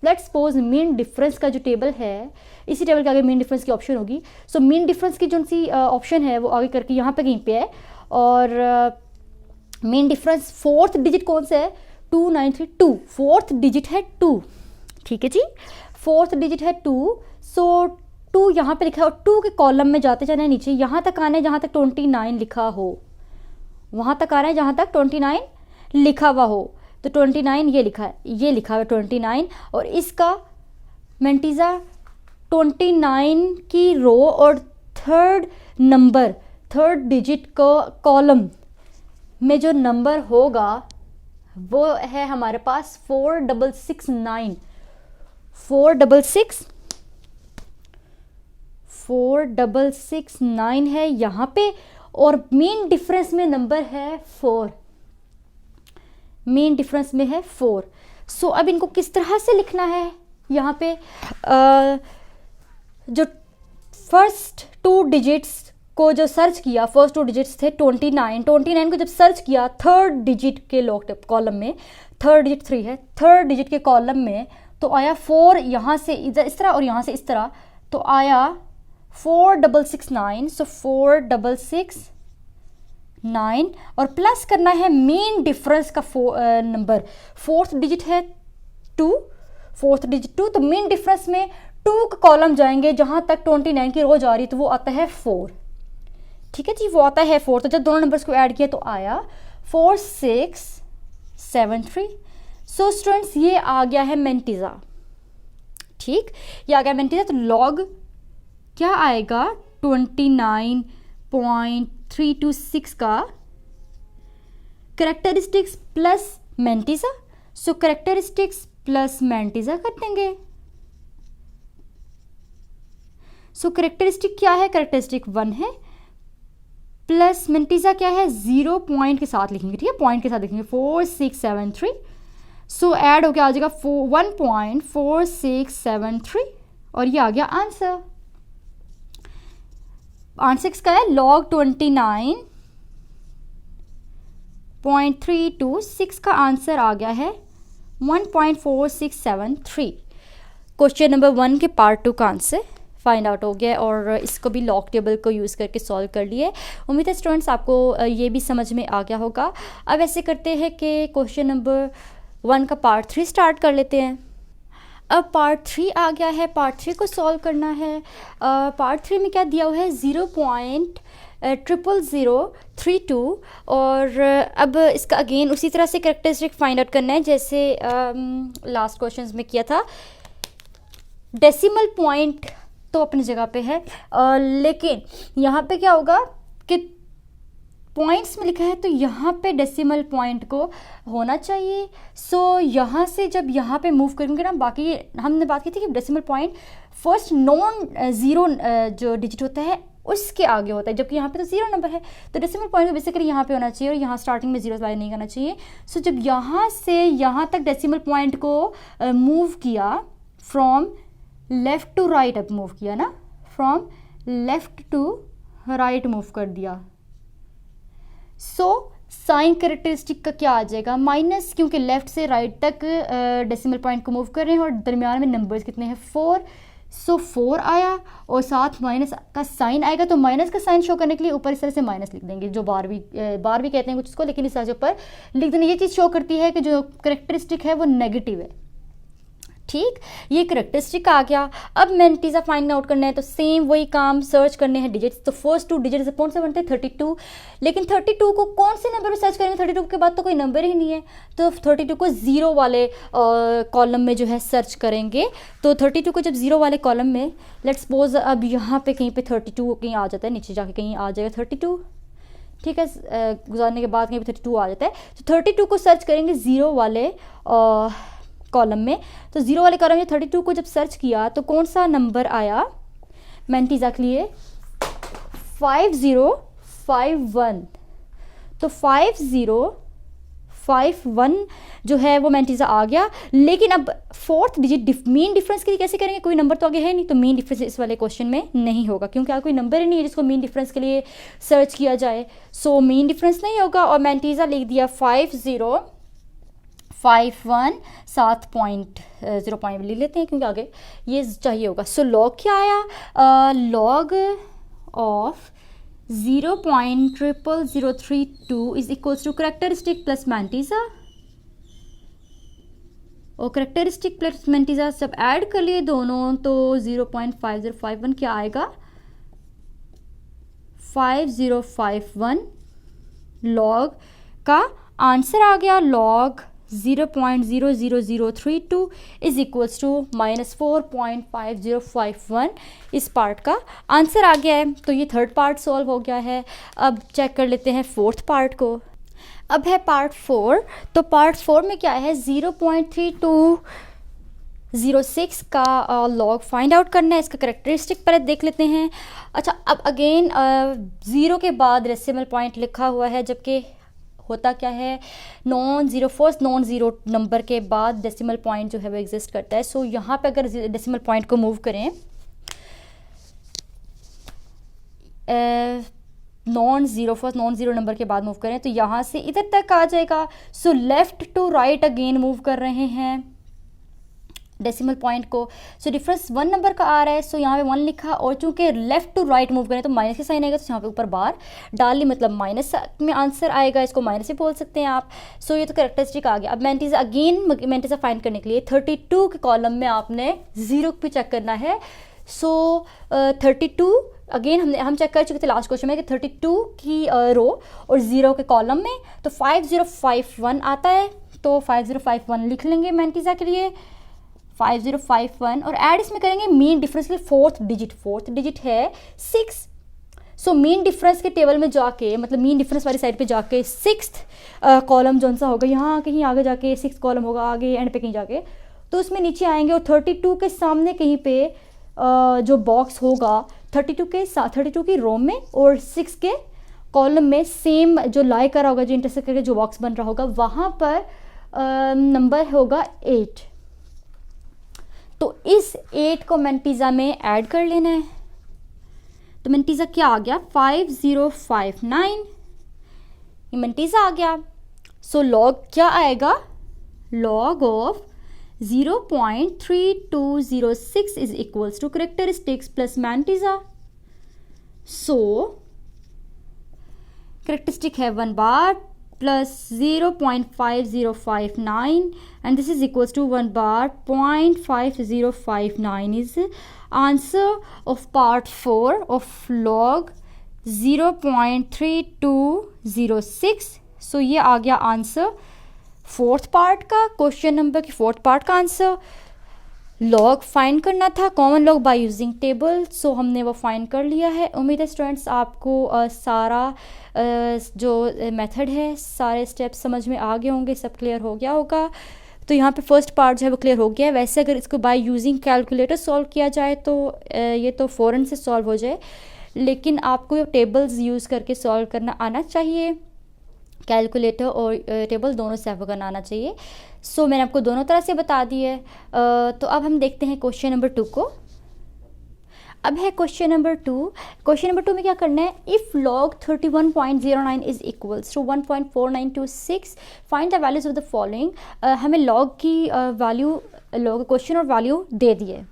S1: लेट्स सपोज मीन डिफरेंस का जो टेबल है, इसी टेबल के आगे मीन डिफरेंस की ऑप्शन होगी। सो मीन डिफरेंस की जो सी ऑप्शन है वो आगे करके यहाँ पे कहीं पे है, और मीन डिफरेंस फोर्थ डिजिट कौन सा है, 2932, फोर्थ डिजिट है 2, ठीक है जी, फोर्थ डिजिट है 2। सो 2 यहाँ पे लिखा है और 2 के कॉलम में जाते जाना है नीचे, यहाँ तक आना है जहाँ तक 29 लिखा हो, वहाँ तक आना है जहाँ तक 29 लिखा हुआ हो। तो 29 ये लिखा है, ये लिखा हुआ 29, और इसका मैंटीजा 29 की रो और थर्ड नंबर, थर्ड डिजिट को कॉलम में जो नंबर होगा वो है हमारे पास 4669, 4669 है यहाँ पे, और मेन डिफरेंस में नंबर है 4, मेन डिफरेंस में है 4। सो अब इनको किस तरह से लिखना है, यहाँ पे जो फर्स्ट 2 डिजिट्स को जो सर्च किया, फर्स्ट 2 डिजिट्स थे 29 को जब सर्च किया थर्ड डिजिट के लॉग कॉलम में, थर्ड डिजिट 3 है, थर्ड डिजिट के कॉलम में तो आया 4, यहाँ से इधर इस तरह और यहाँ से इस तरह, तो आया 4669। सो 4669 और प्लस करना है मेन डिफरेंस का नंबर, फोर्थ डिजिट है 2, फोर्थ डिजिट 2, तो मेन डिफरेंस में 2 का कॉलम जाएंगे जहाँ तक 29 की रो जा रही है, तो वो आता है 4। ठीक है जी, वो आता है 4। तो जब दोनों नंबर्स को ऐड किया तो आया 4673। सो स्टूडेंट्स ये आ गया है मेंटिज़ा। ठीक, ये आ गया मेंटिज़ा। तो लॉग क्या आएगा 29.326 का करेक्टरिस्टिक्स प्लस मेंटिज़ा। सो करेक्टरिस्टिक्स प्लस मेंटिज़ा कर देंगे। सो करेक्टरिस्टिक क्या है, करेक्टरिस्टिक 1 है, प्लस मेंटिज़ा क्या है, 0 पॉइंट के साथ लिखेंगे। ठीक है, पॉइंट के साथ लिखेंगे 4673। सो ऐड हो गया आ जाएगा 1.4673 और ये आ गया आंसर। आंसर किसका है, लॉग 29.326 का आंसर आ गया है 1.4673। क्वेश्चन नंबर 1 के पार्ट 2 का आंसर फाइंड आउट हो गया और इसको भी लॉग टेबल को यूज़ करके सॉल्व कर लिए। उम्मीद है स्टूडेंट्स आपको ये भी समझ में आ गया होगा। अब ऐसे करते हैं कि क्वेश्चन नंबर 1 का पार्ट 3 स्टार्ट कर लेते हैं। अब पार्ट 3 आ गया है, पार्ट 3 को सॉल्व करना है। पार्ट 3 में क्या दिया हुआ है, 0.00032 और अब इसका अगेन उसी तरह से कैरेक्टरिस्टिक फाइंड आउट करना है जैसे लास्ट क्वेश्चंस में किया था। डेसिमल पॉइंट तो अपनी जगह पे है, लेकिन यहाँ पे क्या होगा कि पॉइंट्स में लिखा है तो यहाँ पे डेसिमल पॉइंट को होना चाहिए। सो यहाँ से जब यहाँ पे मूव करेंगे ना, बाकी हमने बात की थी कि decimal point first non zero जो डिजिट होता है उसके आगे होता है, जबकि यहाँ पे तो 0 नंबर है। तो डेसिमल पॉइंट बेसिकली यहाँ पे होना चाहिए और यहाँ स्टार्टिंग में 0 लाइन नहीं करना चाहिए। सो जब यहाँ से यहाँ तक डेसिमल पॉइंट को मूव किया, फ्रॉम लेफ़्ट टू राइट अब मूव किया ना, from left to right move कर दिया। सो साइन कैरेक्टरिस्टिक का क्या आ जाएगा, माइनस, क्योंकि लेफ़्ट से राइट तक डेसिमल पॉइंट को मूव कर रहे हैं और दरमियान में नंबर्स कितने हैं, 4। सो 4 आया और साथ माइनस का साइन आएगा। तो माइनस का साइन शो करने के लिए ऊपर इस तरह से माइनस लिख देंगे, जो बार भी कहते हैं कुछ इसको, लेकिन इस तरह से ऊपर लिख देंगे। ये चीज़ शो करती है कि जो कैरेक्टरिस्टिक है वो नेगेटिव है। ठीक, ये करेक्टरिस्टिक आ गया। अब मेंटिज़ा फाइंड आउट करना है तो सेम वही काम, सर्च करने हैं डिजिट्स। तो फर्स्ट 2 डिजिट्स कौन से बनते हैं, 32। लेकिन 32 को कौन से नंबर पे सर्च करेंगे, 32 के बाद तो कोई नंबर ही नहीं है, तो 32 को 0 वाले कॉलम में जो है सर्च करेंगे। तो 32 को जब 0 वाले कॉलम में, लेट्स सपोज अब यहाँ पे कहीं पे 32 कहीं आ जाता है, नीचे जाके कहीं आ जाएगा 32। ठीक है, गुजारने के बाद कहीं पे 32 आ जाता है। तो 32 को सर्च करेंगे 0 वाले कॉलम में। तो 0 वाले कॉलम में 32 को जब सर्च किया तो कौन सा नंबर आया मेंटिज़ा के लिए, 5051। तो 5051 जो है वो मेंटिज़ा आ गया। लेकिन अब फोर्थ डिजिट मीन डिफरेंस के लिए कैसे करेंगे, कोई नंबर तो आगे है नहीं, तो मीन डिफरेंस इस वाले क्वेश्चन में नहीं होगा क्योंकि आगे कोई नंबर ही नहीं है जिसको मीन डिफरेंस के लिए सर्च किया जाए। सो मीन डिफरेंस नहीं होगा और मेंटिज़ा लिख दिया 5051, 7 पॉइंट 0 पॉइंट ले लेते हैं क्योंकि आगे ये चाहिए होगा। सो लॉग क्या आया, log of 0.00032 is equals to characteristic plus mantissa, और करेक्टरिस्टिक प्लस मेंटिज़ा सब ऐड कर लिए दोनों तो 0.5051 क्या आएगा, 5051 लॉग का आंसर आ गया। लॉग 0.00032 इज इक्वल्स टू -4.5051 इस पार्ट का आंसर आ गया है। तो ये थर्ड पार्ट सॉल्व हो गया है। अब चेक कर लेते हैं फोर्थ पार्ट को। अब है पार्ट 4। तो पार्ट 4 में क्या है, 0.3206 का लॉग फाइंड आउट करना है। इसका करेक्टरिस्टिक पहले देख लेते हैं। अच्छा, अब अगेन 0 के बाद डेसिमल पॉइंट लिखा हुआ है, जबकि होता क्या है, फर्स्ट नॉन ज़ीरो नंबर के बाद डेसिमल पॉइंट जो है वो एग्जिस्ट करता है। सो यहाँ पे अगर डेसिमल पॉइंट को मूव करें फर्स्ट नॉन ज़ीरो नंबर के बाद मूव करें तो यहाँ से इधर तक आ जाएगा। So left to right again move कर रहे हैं डेसिमल पॉइंट को। सो डिफरेंस 1 नंबर का आ रहा है, सो यहाँ पे 1 लिखा, और चूंकि लेफ्ट टू राइट मूव करें तो माइनस के साइन आएगा, तो यहाँ पे ऊपर बार डाल ली, मतलब माइनस में आंसर आएगा, इसको माइनस भी बोल सकते हैं आप। सो ये तो कैरेक्टरिस्टिक आ गया। अब मैंटीजा, अगेन मैंटीजा फाइंड करने के लिए 32 के कॉलम में आपने 0 पे चेक करना है। सो 32 अगेन हम चेक कर चुके थे लास्ट क्वेश्चन में कि 32 की रो और 0 के कॉलम में, तो 5051 आता है, तो 5051 लिख लेंगे मैंटीजा के लिए 5051, और ऐड इसमें करेंगे मीन डिफरेंस के लिए फोर्थ डिजिट है 6। सो मीन डिफरेंस के टेबल में जाके, मतलब मीन डिफरेंस वाली साइड पे जाके 6th कॉलम जो सा होगा, यहाँ कहीं आगे जाके 6th कॉलम होगा, आगे एंड पे कहीं जाके, तो उसमें नीचे आएंगे और 32 के सामने कहीं पे जो बॉक्स होगा 32 की रो में और 6 के कॉलम में सेम जो लाई कर रहा होगा, जो इंटरसेक्ट करके जो बॉक्स बन रहा होगा, वहाँ पर नंबर होगा 8। तो इस 8 को मैंटीजा में ऐड कर लेना है। तो मैंटीजा क्या आ गया 5059, ये मैंटीजा आ गया। सो लॉग क्या आएगा, log of 0.3206 is equals to characteristics plus mantissa. So characteristic है 1 बार plus 0.5059 and this is equals to 1 bar 0.5059 is answer of part 4 of log 0.3206। so ये आ गया आंसर फोर्थ पार्ट का, क्वेश्चन नंबर की फोर्थ पार्ट का आंसर। लॉग फाइंड करना था, common log by using table, so हमने वो फाइंड कर लिया है। उम्मीद है स्टूडेंट्स आपको सारा जो मेथड है, सारे स्टेप्स समझ में आ गए होंगे, सब क्लियर हो गया होगा। तो यहाँ पे फर्स्ट पार्ट जो है वो क्लियर हो गया है। वैसे अगर इसको बाय यूजिंग कैलकुलेटर सॉल्व किया जाए तो ये तो फ़ौरन से सॉल्व हो जाए, लेकिन आपको टेबल्स यूज़ करके सॉल्व करना आना चाहिए, कैलकुलेटर और टेबल दोनों से आपको करना आना चाहिए। सो मैंने आपको दोनों तरह से बता दी है। तो अब हम देखते हैं क्वेश्चन नंबर 2 को। अब है क्वेश्चन नंबर 2। क्वेश्चन नंबर 2 में क्या करना है, if log 31.09 is equals to 1.4926 find the values of the following. हमें लॉग की वैल्यू, लॉग क्वेश्चन और वैल्यू दे दिए,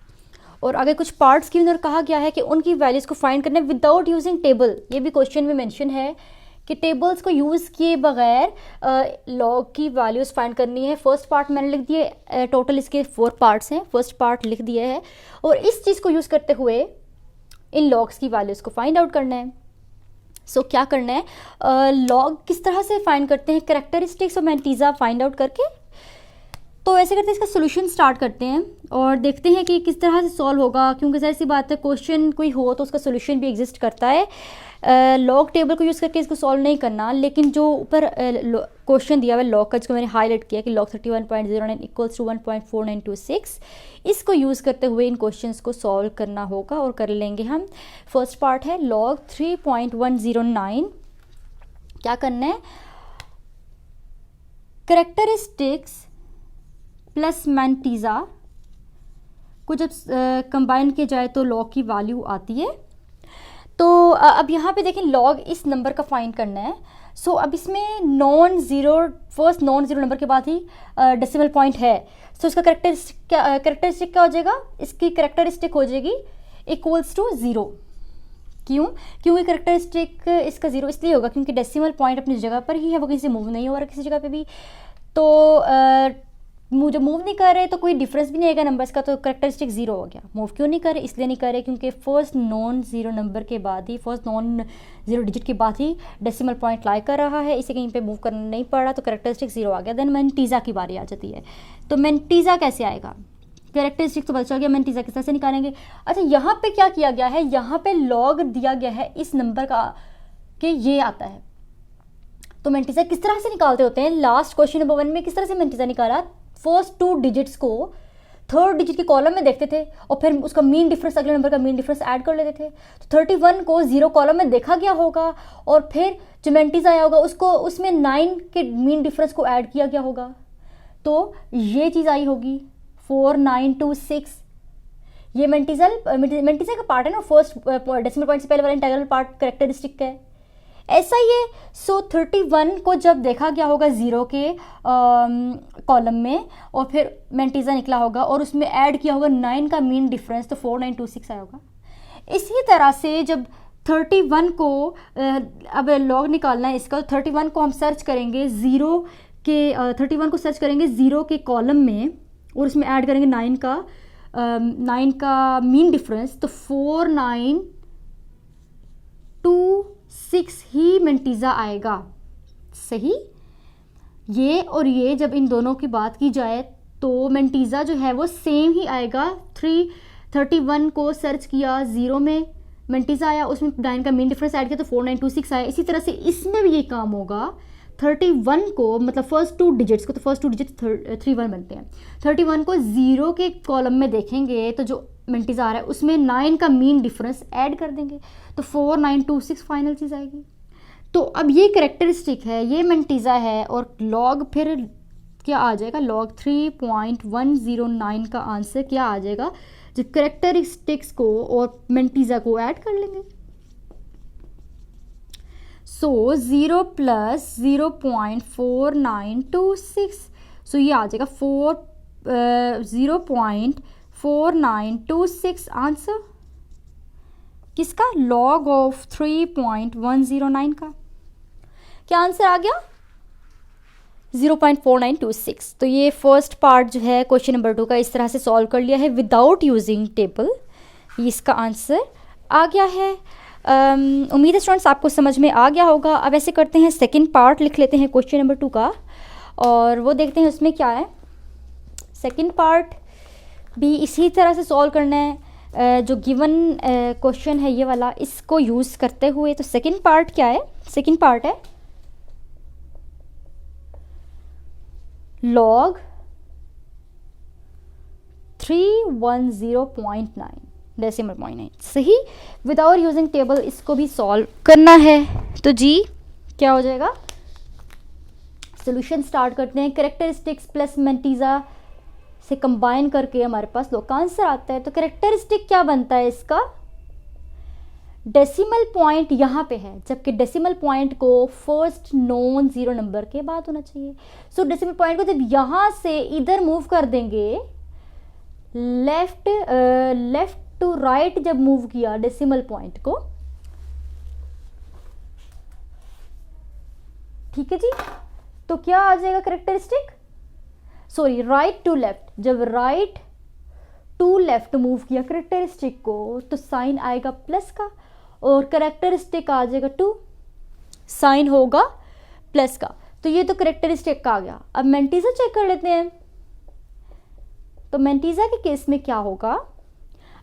S1: और आगे कुछ पार्ट्स की अंदर कहा गया है कि उनकी वैल्यूज़ को फाइंड करना है विदाउट यूजिंग टेबल। ये भी क्वेश्चन में मेंशन है कि टेबल्स को यूज़ किए बगैर लॉग की वैल्यूज़ फाइंड करनी है। फर्स्ट पार्ट मैंने लिख दिए, टोटल इसके 4 पार्ट्स हैं, फर्स्ट पार्ट लिख दिया है, और इस चीज़ को यूज़ करते हुए इन लॉग्स की वैल्यूज़ को फाइंड आउट करना है। सो क्या करना है, लॉग किस तरह से फाइंड करते हैं, कैरेक्टरिस्टिक्स और मैंटीजा फाइंड आउट करके। तो ऐसे करते हैं, इसका सोल्यूशन स्टार्ट करते हैं और देखते हैं कि किस तरह से सॉल्व होगा, क्योंकि ज़ाहिर सी बात है क्वेश्चन कोई हो तो उसका सोल्यूशन भी एग्जिस्ट करता है। लॉग टेबल को यूज़ करके इसको सॉल्व नहीं करना, लेकिन जो ऊपर क्वेश्चन दिया हुआ है लॉग का, जिसको मैंने हाईलाइट किया कि लॉग 31.09 इक्वल्स टू 1.4926, इसको यूज़ करते हुए इन क्वेश्चंस को सॉल्व करना होगा और कर लेंगे हम। फर्स्ट पार्ट है लॉग 3.109। क्या करना है, कैरेक्टरिस्टिक्स प्लस मैंटीजा को जब कंबाइन किया जाए तो लॉग की वैल्यू आती है। तो अब यहाँ पे देखें लॉग इस नंबर का फाइंड करना है। सो अब इसमें non zero, first non zero number के बाद ही डेसिमल पॉइंट है। सो इसका कैरेक्टरिस्टिक क्या हो जाएगा, इसकी कैरेक्टरिस्टिक हो जाएगी इक्वल्स टू 0। क्योंकि कैरेक्टरिस्टिक इसका 0 इसलिए होगा क्योंकि डेसिमल पॉइंट अपनी जगह पर ही है, वो कहीं से मूव नहीं हो रहा किसी जगह पे भी। तो जब मूव नहीं कर रहे तो कोई डिफरेंस भी नहीं आएगा नंबर्स का, तो कैरेक्टरिस्टिक 0 हो गया। मूव क्यों नहीं कर रहे, इसलिए नहीं कर रहे क्योंकि फर्स्ट नॉन ज़ीरो नंबर के बाद ही, फर्स्ट नॉन ज़ीरो डिजिट के बाद ही डेसिमल पॉइंट लाई कर रहा है, इसे कहीं पे मूव करना नहीं पड़ रहा, तो कैरेक्टरिस्टिक 0 आ गया। देन मैंटीजा की बारी आ जाती है। तो मैंटीजा कैसे आएगा, कैरेक्टरिस्टिक तो पता चल गया, मैंटीजा किस तरह से निकालेंगे। अच्छा, यहाँ पे क्या किया गया है, यहाँ पे लॉग दिया गया है इस नंबर का कि ये आता है, तो मैंटीजा किस तरह से निकालते होते हैं। लास्ट क्वेश्चन नंबर 1 में किस तरह से मैंटीजा निकाला, फर्स्ट 2 डिजिट्स को थर्ड डिजिट के कॉलम में देखते थे और फिर उसका मीन डिफरेंस, अगले नंबर का मीन डिफरेंस ऐड कर लेते थे। तो 31 को 0 कॉलम में देखा गया होगा और फिर जो मैंटीजा आया होगा उसको, उसमें 9 के मीन डिफरेंस को ऐड किया गया होगा, तो ये चीज़ आई होगी 4926। ये मैंटीजा का पार्ट है ना, फर्स्ट डेसिमल पॉइंट से पहले वाला इंटीग्रल पार्ट कैरेक्टरिस्टिक का है। ऐसा ही है। सो 31 को जब देखा गया होगा 0 के कॉलम में और फिर मेंटीज़ा निकला होगा और उसमें ऐड किया होगा 9 का मीन डिफरेंस, तो 4926 आया होगा। इसी तरह से जब 31 को अब लॉग निकालना है इसका, तो 31 को हम सर्च करेंगे 0 के 31 को सर्च करेंगे 0 के कॉलम में और उसमें ऐड करेंगे 9 का मीन डिफरेंस, तो 4926 ही मेंटीज़ा आएगा। सही। ये और ये जब इन दोनों की बात की जाए तो मेंटीज़ा जो है वो सेम ही आएगा। 31 को सर्च किया 0 में मेंटीज़ा आया, उसमें 9 का मीन डिफरेंस ऐड किया तो 4926 आया। इसी तरह से इसमें भी ये काम होगा। 31 को मतलब फर्स्ट 2 डिजिट्स को, तो फर्स्ट 2 डिजिट्स 31 बनते हैं। 31 को 0 के कॉलम में देखेंगे तो जो मेंटीज़ा आ रहा है उसमें 9 का मीन डिफरेंस ऐड कर देंगे तो 4926 फाइनल चीज़ आएगी। तो अब ये करेक्टरिस्टिक है, ये मेंटीज़ा है और लॉग फिर क्या आ जाएगा, लॉग 3.109 का आंसर क्या आ जाएगा जब करेक्टरिस्टिक्स को और मेंटीज़ा को ऐड कर लेंगे। सो 0 प्लस 0.4926, सो ये आ जाएगा 0.4926 आंसर किसका, लॉग ऑफ 3.109 का। क्या आंसर आ गया, 0.4926। तो ये फर्स्ट पार्ट जो है क्वेश्चन नंबर 2 का इस तरह से सॉल्व कर लिया है विदाउट यूजिंग टेबल। ये इसका आंसर आ गया है। उम्मीद है स्टूडेंट्स आपको समझ में आ गया होगा। अब ऐसे करते हैं सेकंड पार्ट लिख लेते हैं क्वेश्चन नंबर 2 का और वो देखते हैं उसमें क्या है। सेकंड पार्ट भी इसी तरह से सॉल्व करना है। जो गिवन क्वेश्चन है ये वाला, इसको यूज़ करते हुए। तो सेकंड पार्ट क्या है, सेकंड पार्ट है log 310.9 डेसिमल पॉइंट 9। सही, विदाउट यूजिंग टेबल इसको भी सॉल्व करना है। तो जी क्या हो जाएगा, सोल्यूशन स्टार्ट करते हैं। कैरेक्टरिस्टिक्स प्लस मेंटीज़ा से कंबाइन करके हमारे पास लॉग का आंसर आता है। तो कैरेक्टरिस्टिक क्या बनता है इसका, डेसिमल पॉइंट यहाँ पे है जबकि डेसिमल पॉइंट को फर्स्ट नॉन जीरो नंबर के बाद होना चाहिए। सो डेसिमल पॉइंट को जब यहाँ से इधर मूव कर देंगे, लेफ्ट टू राइट जब मूव किया डेसिमल पॉइंट को, ठीक है जी, तो क्या आ जाएगा characteristic, sorry right to left, जब राइट टू लेफ्ट मूव किया कैरेक्टरिस्टिक को तो साइन आएगा प्लस का और कैरेक्टरिस्टिक आ जाएगा 2, साइन होगा प्लस का। तो ये तो कैरेक्टरिस्टिक का आ गया। अब मेंटीज़ा चेक कर लेते हैं। तो मेंटीज़ा के केस में क्या होगा,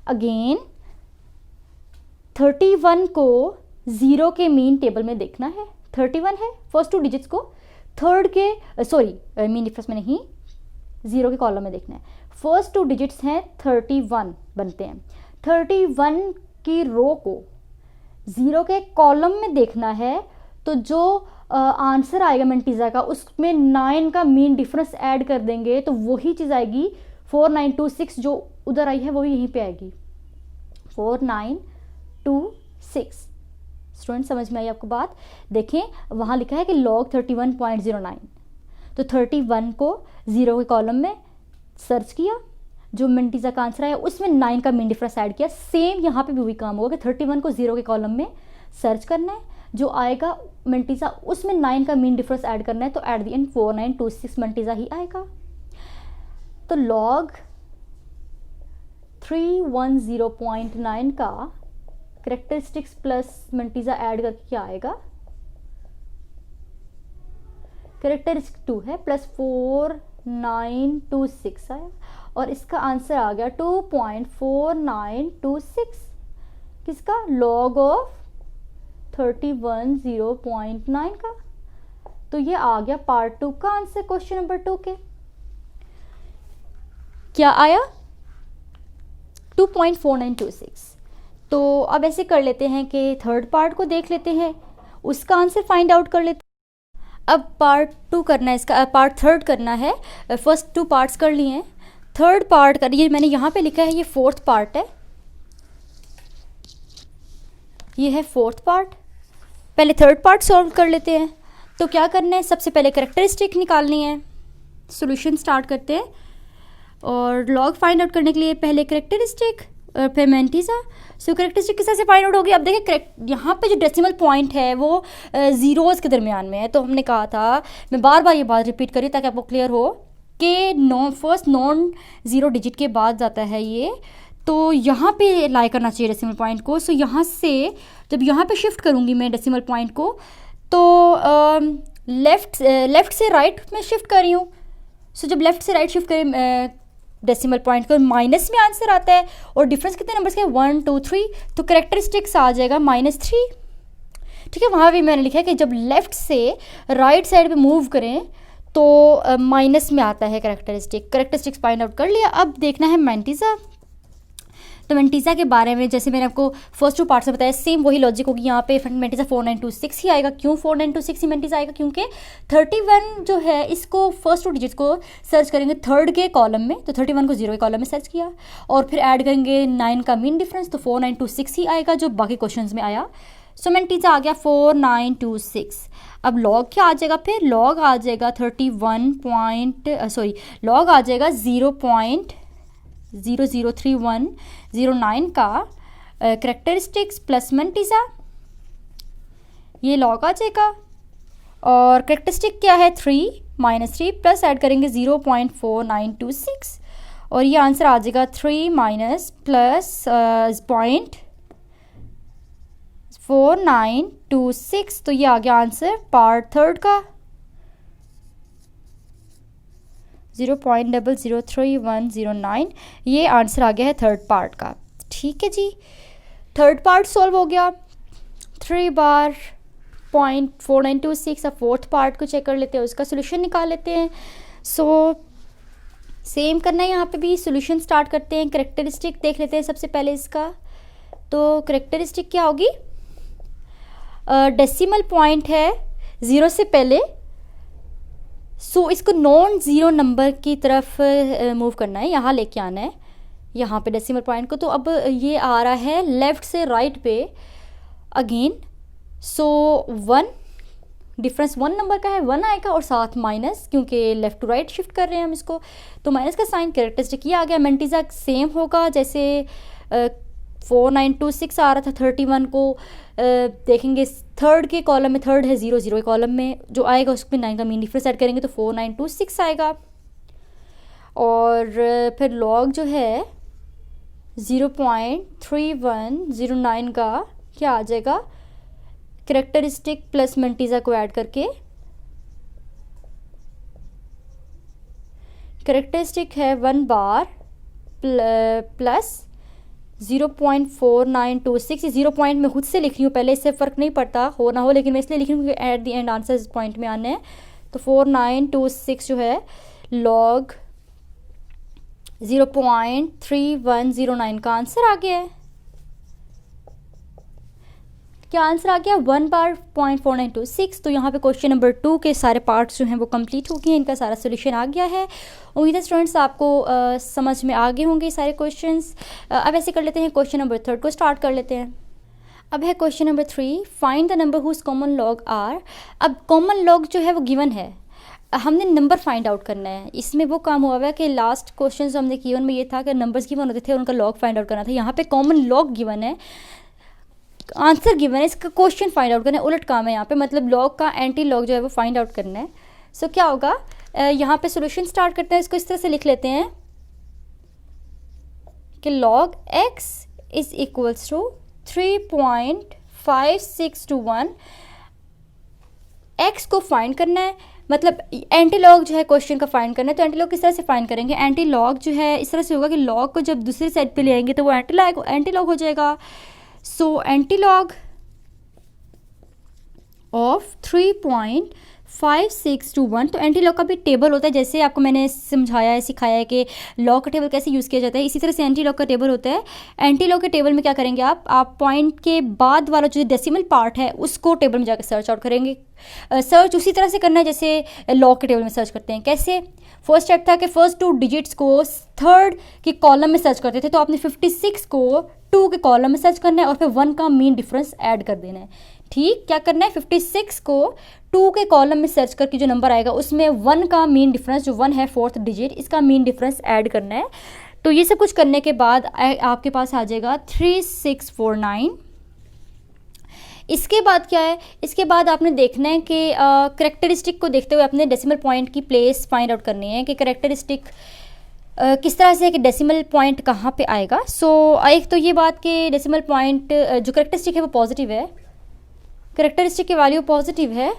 S1: अगेन 31 को 0 के मीन टेबल में देखना है। 31 है, फर्स्ट 2 डिजिट्स को थर्ड के सॉरी मीन डिफरेंस में नहीं, 0 के कॉलम में देखना है। फर्स्ट 2 डिजिट्स हैं 31 बनते हैं। 31 की रो को 0 के कॉलम में देखना है तो जो आंसर आएगा मेंटीज़ा का उसमें 9 का मीन डिफरेंस ऐड कर देंगे तो वही चीज़ आएगी 4926, जो उधर आई है वही यहीं पे आएगी 4926। स्टूडेंट समझ में आई आपको बात। देखें वहाँ लिखा है कि log 31.09, तो 31 को 0 के कॉलम में सर्च किया, जो मेंटीज़ा का आंसर आया उसमें 9 का मीन डिफरेंस ऐड किया। सेम यहाँ पे भी वही काम होगा कि 31 को 0 के कॉलम में सर्च करना है, जो आएगा मेंटीज़ा उसमें 9 का मीन डिफरेंस ऐड करना है, तो एट द एंड 4926 मेंटीज़ा ही आएगा। तो log 310.9 का कैरेक्टरिस्टिक्स प्लस मेंटीज़ा ऐड करके क्या आएगा, कैरेक्टरिस्टिक 2 है प्लस 4926 आया और इसका आंसर आ गया 2.4926 किसका, log ऑफ 310.9 का। तो ये आ गया पार्ट 2 का आंसर क्वेश्चन नंबर 2 के। क्या आया 2.4926। तो अब ऐसे कर लेते हैं कि थर्ड पार्ट को देख लेते हैं, उसका आंसर फाइंड आउट कर लेते हैं। अब पार्ट 2 करना है, इसका पार्ट 3 करना है। फर्स्ट 2 पार्ट्स कर लिए हैं, थर्ड पार्ट कर, ये मैंने यहाँ पे लिखा है, ये फोर्थ पार्ट है, ये है फोर्थ पार्ट। पहले थर्ड पार्ट सॉल्व कर लेते हैं। तो क्या करना है, सबसे पहले कैरेक्टरिस्टिक निकालनी है। सॉल्यूशन स्टार्ट करते हैं और लॉग फाइंड आउट करने के लिए पहले कैरेक्टरिस्टिक और फिर मैंटीसा। सो कैरेक्टरिस्टिक किस तरह से फाइंड आउट होगी, अब देखिए करेक्ट यहाँ पे जो डेसिमल पॉइंट है वो ज़ीरोज़ के दरमियान में है। तो हमने कहा था, मैं बार बार ये बात रिपीट करी ताकि आपको क्लियर हो कि फर्स्ट नॉन ज़ीरो डिजिट के बाद जाता है ये, तो यहाँ पे लाई करना चाहिए डेसिमल पॉइंट को। सो यहाँ से जब यहाँ पे शिफ्ट करूँगी मैं डेसिमल पॉइंट को, तो लेफ़्ट से राइट में शिफ्ट कर रही हूँ। सो जब लेफ़्ट से राइट शिफ्ट करें डेसिमल पॉइंट का, माइनस में आंसर आता है और डिफरेंस कितने नंबर्स के, 1 2 3, तो करेक्टरिस्टिक्स आ जाएगा -3। ठीक है, वहाँ भी मैंने लिखा है कि जब लेफ़्ट से राइट साइड पे मूव करें तो माइनस में आता है करेक्टरिस्टिक्स फाइंड आउट कर लिया। अब देखना है मैंटीसा। तो मैंटीसा के बारे में जैसे मैंने आपको फर्स्ट 2 पार्ट्स में बताया, सेम वही लॉजिक होगी यहाँ पे। मैंटीसा 4926 ही आएगा। क्यों 4926 ही मैंटीसा आएगा, क्योंकि 31 जो है इसको फर्स्ट 2 डिजिट्स को सर्च करेंगे थर्ड के कॉलम में, तो 31 को 0 के कॉलम में सर्च किया और फिर ऐड करेंगे 9 का मीन डिफरेंस, तो 4926 ही आएगा जो बाकी क्वेश्चन में आया। सो मैंटीसा आ गया 4926। अब लॉग क्या आ जाएगा, फिर लॉग आ जाएगा 0.003109 का करेक्टरिस्टिक्स प्लस मैंटीसा, ये लॉग आ जाएगा। और करेक्टरिस्टिक क्या है 3 -3 प्लस ऐड करेंगे 0.4926 और ये आंसर आ जाएगा 3 माइनस प्लस 0.4926। तो ये आ गया आंसर पार्ट थर्ड का 0.003109। ये आंसर आ गया है थर्ड पार्ट का। ठीक है जी, थर्ड पार्ट सॉल्व हो गया। 3 बार 0.4926। अब फोर्थ पार्ट को चेक कर लेते हैं, उसका सोल्यूशन निकाल लेते हैं। सो सेम करना है यहाँ पे भी, सोल्यूशन स्टार्ट करते हैं। करेक्टरिस्टिक देख लेते हैं सबसे पहले इसका। तो करेक्टरिस्टिक क्या होगी, डेसिमल पॉइंट है 0 से पहले, सो इसको नॉन ज़ीरो नंबर की तरफ मूव करना है, यहाँ लेके आना है यहाँ पे डेसिमल पॉइंट को। तो अब ये आ रहा है लेफ़्ट से राइट पे अगेन। सो 1 डिफरेंस 1 नंबर का है, 1 आएगा और साथ माइनस, क्योंकि लेफ़्ट टू राइट शिफ्ट कर रहे हैं हम इसको, तो माइनस का साइन। कैरेक्टरिस्टिक ये आ गया। मैंटीसा सेम होगा जैसे 4926 आ रहा था। 31 को देखेंगे थर्ड के कॉलम में, थर्ड है 0 0 के कॉलम में, जो आएगा उसमें 9 का मीन डिफरेंस ऐड करेंगे तो 4926 आएगा। और फिर लॉग जो है 0.3109 का क्या आ जाएगा, करेक्टरिस्टिक प्लस मैंटीसा को ऐड करके। करेक्टरिस्टिक है 1 बार प्लस 0.4926। 0 पॉइंट में खुद से लिख रही हूँ पहले, इससे फ़र्क नहीं पड़ता हो ना हो, लेकिन मैं इसलिए लिख रही हूँ क्योंकि एट द एंड आंसर इस पॉइंट में आना है। तो 4926 जो है लॉग 0.3109 का आंसर आ गया है। क्या आंसर आ गया, 1 बार 0.4926। तो यहाँ पे क्वेश्चन नंबर 2 के सारे पार्ट्स जो हैं वो कंप्लीट हो गए हैं, इनका सारा सोल्यूशन आ गया है। उम्मीद है स्टूडेंट्स आपको समझ में आ गए होंगे सारे क्वेश्चंस। अब ऐसे कर लेते हैं, क्वेश्चन नंबर 3 को स्टार्ट कर लेते हैं। अब है question number 3, find the number whose common log are. अब कॉमन लॉग जो है वो गिवन है, हमने नंबर फाइंड आउट करना है। इसमें वो काम हुआ है कि लास्ट क्वेश्चन जो हमने किए उनमें ये था कि नंबर्स गिवन होते थे उनका लॉग फाइंड आउट करना था। यहाँ पे कॉमन लॉग गिवन है, आंसर गिवन है, इसका क्वेश्चन फाइंड आउट करना है। उलट काम है यहाँ पे, मतलब लॉग का एंटी लॉग जो है वो फाइंड आउट करना है। सो क्या होगा, यहाँ पे सोल्यूशन स्टार्ट करते हैं। इसको इस तरह से लिख लेते हैं कि log x is equals to 3.5621। x को फाइंड करना है, मतलब एंटी लॉग जो है क्वेश्चन का फाइंड करना है। तो एंटी लॉग किस तरह से फाइंड करेंगे, एंटी लॉग जो है इस तरह से होगा कि लॉग को जब दूसरी साइड पे ले आएंगे तो वो एंटी लॉग हो जाएगा। सो एंटी लॉग ऑफ 3.5621, तो एंटी लॉग का भी टेबल होता है, जैसे आपको मैंने समझाया है, सिखाया है कि लॉग का टेबल कैसे यूज़ किया जाता है, इसी तरह से एंटी लॉग का टेबल होता है। एंटी लॉग के टेबल में क्या करेंगे आप पॉइंट के बाद वाला जो डेसिमल पार्ट है उसको टेबल में जाकर सर्च आउट करेंगे। सर्च उसी तरह से करना है जैसे लॉग के टेबल में सर्च करते हैं। कैसे, फर्स्ट स्टेप था कि फर्स्ट 2 डिजिट्स को थर्ड के कॉलम में सर्च करते थे, तो आपने 56 को 2 के कॉलम में सर्च करना है और फिर 1 का मीन डिफरेंस ऐड कर देना है। ठीक, क्या करना है, 56 को 2 के कॉलम में सर्च करके जो नंबर आएगा उसमें 1 का मीन डिफरेंस, जो 1 है 4th डिजिट, इसका मीन डिफरेंस ऐड करना है। तो ये सब कुछ करने के बाद आपके पास आ जाएगा 3649। इसके बाद क्या है, इसके बाद आपने देखना है कि करेक्टरिस्टिक को देखते हुए अपने डेसिमल पॉइंट की प्लेस फाइंड आउट करनी है कि करेक्टरिस्टिक किस तरह से कि डेसिमल पॉइंट कहाँ पे आएगा। सो एक तो ये बात कि डेसिमल पॉइंट जो करेक्टरिस्टिक है वो पॉजिटिव है, करेक्टरिस्टिक की वैल्यू पॉजिटिव है,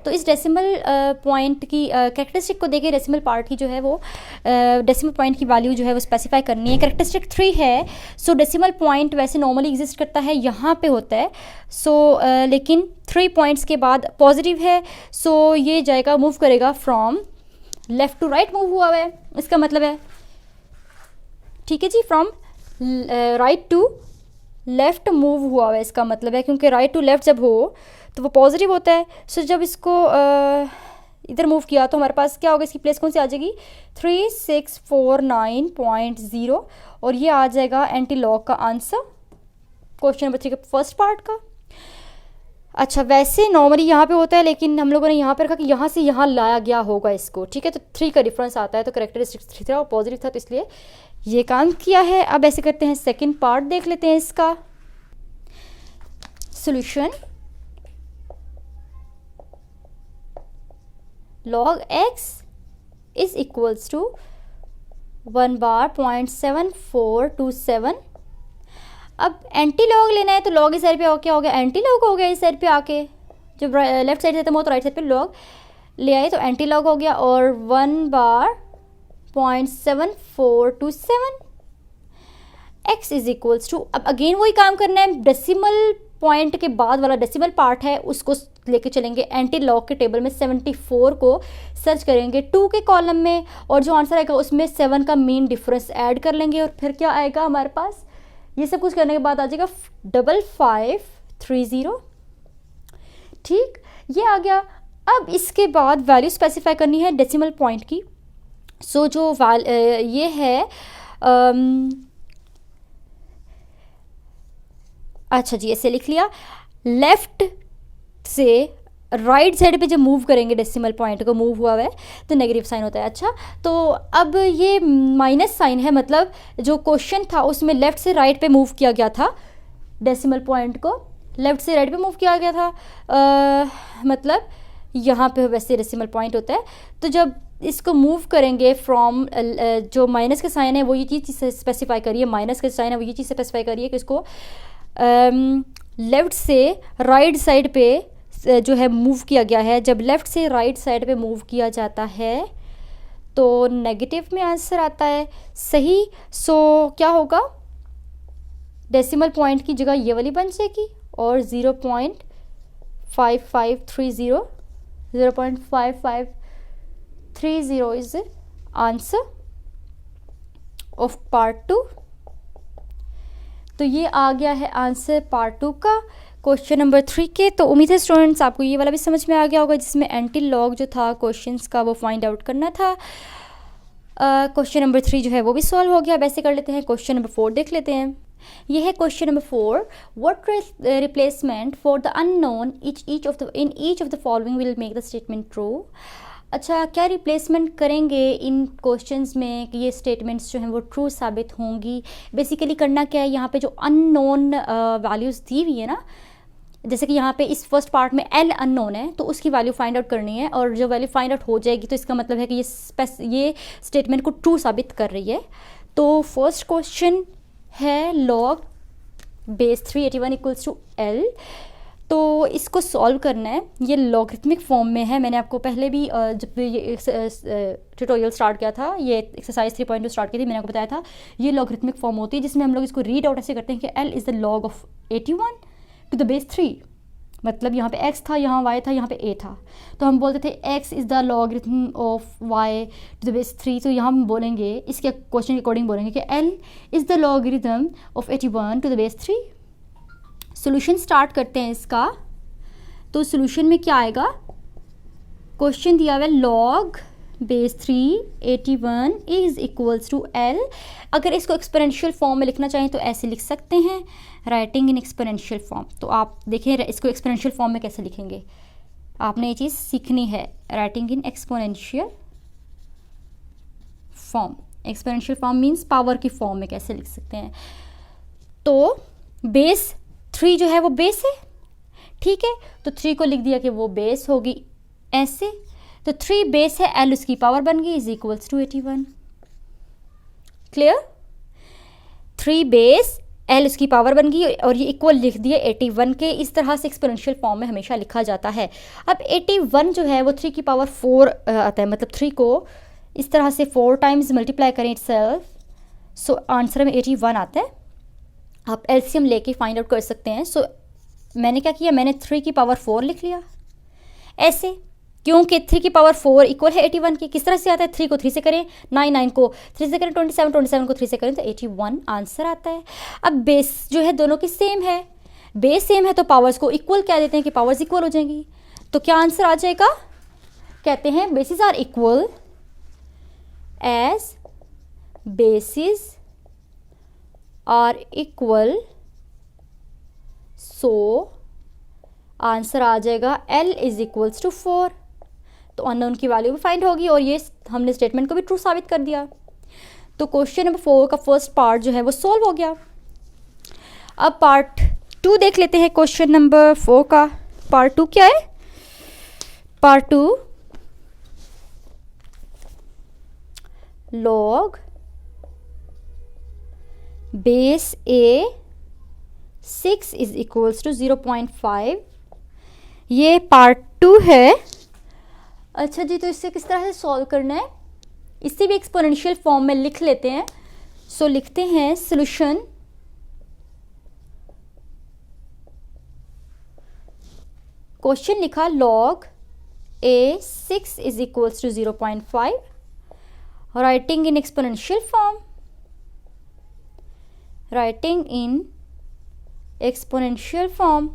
S1: तो इस डेसिमल पॉइंट की करेक्टरिस्टिक को देके डेसिमल पार्ट की जो है वो डेसिमल पॉइंट की वैल्यू जो है वो स्पेसिफाई करनी है। करेक्टरिस्टिक 3 है, सो डेसिमल पॉइंट वैसे नॉर्मली एग्जिस्ट करता है, यहाँ पे होता है, सो लेकिन 3 पॉइंट्स के बाद पॉजिटिव है, सो ये जाएगा, मूव करेगा from left to right move हुआ है, इसका मतलब है, ठीक है जी, from right to left move हुआ है, इसका मतलब है, क्योंकि राइट टू लेफ़्ट जब हो तो वो पॉजिटिव होता है। सो जब इसको इधर मूव किया तो हमारे पास क्या होगा, इसकी प्लेस कौन सी आ जाएगी, 3649.0, और ये आ जाएगा एंटी लॉग का आंसर क्वेश्चन नंबर 3 के फर्स्ट पार्ट का। अच्छा, वैसे नॉर्मली यहाँ पे होता है, लेकिन हम लोगों ने यहाँ पर रखा कि यहाँ से यहाँ लाया गया होगा इसको, ठीक है, तो 3 का डिफरेंस आता है, तो करेक्टरिस्टिक 3 था और पॉजिटिव था, तो इसलिए ये काम किया है। अब ऐसे करते हैं, सेकंड पार्ट देख लेते हैं इसका solution. log x is equals to 1 बार 0.7427। अब एंटी लॉग लेना है तो लॉग इस साइड पे क्या हो गया, एंटी लॉग हो गया, इस साइड पे आके जब लेफ्ट साइड से खत्म हो तो राइट साइड पे लॉग ले आए तो एंटी लॉग हो गया, और 1 बार 0.7427 x इज इक्वल्स टू, अब अगेन वही काम करना है, डेसिमल पॉइंट के बाद वाला डेसिमल पार्ट है उसको लेके चलेंगे एंटी लॉग के टेबल में, 74 को सर्च करेंगे 2 के कॉलम में, और जो आंसर आएगा उसमें 7 का मीन डिफरेंस ऐड कर लेंगे, और फिर क्या आएगा हमारे पास, ये सब कुछ करने के बाद आ जाएगा 5530, ठीक, ये आ गया। अब इसके बाद वैल्यू स्पेसिफाई करनी है डेसिमल पॉइंट की। सो जो ये है अच्छा जी, ऐसे लिख लिया, लेफ्ट से राइट साइड पे जब मूव करेंगे डेसिमल पॉइंट को, मूव हुआ है तो नेगेटिव साइन होता है। अच्छा, तो अब ये माइनस साइन है, मतलब जो क्वेश्चन था उसमें लेफ्ट से राइट पे मूव किया गया था, डेसिमल पॉइंट को लेफ्ट से राइट पे मूव किया गया था, मतलब यहाँ पे वैसे डेसिमल पॉइंट होता है, तो जब इसको मूव करेंगे फ्रॉम जो माइनस का साइन है वो ये चीज़ स्पेसिफाई करिए, माइनस का साइन है वो ये चीज़ स्पेसिफाई करिए कि इसको लेफ़्ट से राइट साइड पे जो है मूव किया गया है। जब लेफ़्ट से राइट साइड पे मूव किया जाता है तो नेगेटिव में आंसर आता है, सही। सो क्या होगा, डेसिमल पॉइंट की जगह ये वाली बन जाएगी और 0.5530 इज आंसर ऑफ पार्ट 2। तो ये आ गया है आंसर पार्ट 2 का क्वेश्चन नंबर 3 के। तो उम्मीद है स्टूडेंट्स आपको ये वाला भी समझ में आ गया होगा, जिसमें एंटी लॉग जो था क्वेश्चंस का वो फाइंड आउट करना था। क्वेश्चन नंबर 3 जो है वो भी सॉल्व हो गया। वैसे कर लेते हैं, क्वेश्चन नंबर 4 देख लेते हैं। ये है question number 4, what replacement for the unknown each of the following will make the statement true. अच्छा, क्या रिप्लेसमेंट करेंगे इन क्वेश्चंस में कि ये स्टेटमेंट्स जो हैं वो ट्रू साबित होंगी। बेसिकली करना क्या है, यहाँ पे जो अननोन वैल्यूज़ दी हुई है ना, जैसे कि यहाँ पे इस फर्स्ट पार्ट में एल अननोन है तो उसकी वैल्यू फाइंड आउट करनी है, और जो वैल्यू फाइंड आउट हो जाएगी तो इसका मतलब है कि ये स्टेटमेंट को ट्रू साबित कर रही है। तो फर्स्ट क्वेश्चन है log base 381 equals to l. तो इसको सॉल्व करना है, ये लॉगरिथमिक फॉर्म में है। मैंने आपको पहले भी जब ये ट्यूटोरियल स्टार्ट किया था, ये एक्सरसाइज 3.2 स्टार्ट की थी, मैंने आपको बताया था ये लॉगरिथमिक फॉर्म होती है, जिसमें हम लोग इसको रीड आउट ऐसे करते हैं कि l is the log of 81 to the base 3। मतलब यहाँ पे x था, यहाँ y था, यहाँ पे a था, तो हम बोलते थे x is the logarithm of y to the base 3। तो यहाँ हम बोलेंगे, इसके क्वेश्चन के अकॉर्डिंग बोलेंगे कि l is the logarithm of 81 to the base 3। Solution start करते हैं इसका। तो सोल्यूशन में क्या आएगा, क्वेश्चन दिया हुआ है log base 381 is equals to l. अगर इसको एक्सपोनेंशियल फॉर्म में लिखना चाहें तो ऐसे लिख सकते हैं, राइटिंग इन एक्सपोनेंशियल फॉर्म। तो आप देखें इसको एक्सपोनेंशियल फॉर्म में कैसे लिखेंगे, आपने ये चीज़ सीखनी है, writing in exponential form. Exponential form means power की फॉर्म में कैसे लिख सकते हैं। तो बेस 3 जो है वो बेस है, ठीक है, तो 3 को लिख दिया कि वो बेस होगी ऐसे, तो 3 बेस है, एल उसकी पावर बन गई is equals to 81। Clear? 3 base l उसकी पावर बन गई और ये इक्वल लिख दिया 81 के। इस तरह से एक्सपोनेंशियल फॉर्म में हमेशा लिखा जाता है। अब 81 जो है वो 3 की पावर 4 आता है, मतलब 3 को इस तरह से 4 टाइम्स मल्टीप्लाई करें इटसेल्फ, सो आंसर में 81 आता है। आप एलसीएम लेके फाइंड आउट कर सकते हैं। सो मैंने क्या किया, मैंने 3 की पावर 4 लिख लिया ऐसे, क्योंकि 3 की पावर 4 इक्वल है 81 की। किस तरह से आता है, 3 को 3 से करें, 9 को 3 से करें, 27 को 3 से करें तो 81 आंसर आता है। अब बेस जो है दोनों की सेम है, बेस सेम है तो पावर्स को इक्वल कह देते हैं कि पावर्स इक्वल हो जाएंगी। तो क्या आंसर आ जाएगा, कहते हैं basis are equal as basis are equal, so answer आ जाएगा L इज इक्वल्स टू 4। तो अननोन की वैल्यू भी फाइंड होगी और ये हमने स्टेटमेंट को भी ट्रू साबित कर दिया। तो क्वेश्चन नंबर 4 का फर्स्ट पार्ट जो है वो सॉल्व हो गया। अब पार्ट 2 देख लेते हैं। क्वेश्चन नंबर 4 का पार्ट 2 क्या है, part 2 log base A 6 is equals to 0.5, ये पार्ट 2 है। अच्छा जी, तो इससे किस तरह से सॉल्व करना है, इससे भी एक्सपोनेंशियल फॉर्म में लिख लेते हैं। सो लिखते हैं सॉल्यूशन क्वेश्चन लिखा log A 6 is equals to 0.5, writing in exponential form, writing in exponential form.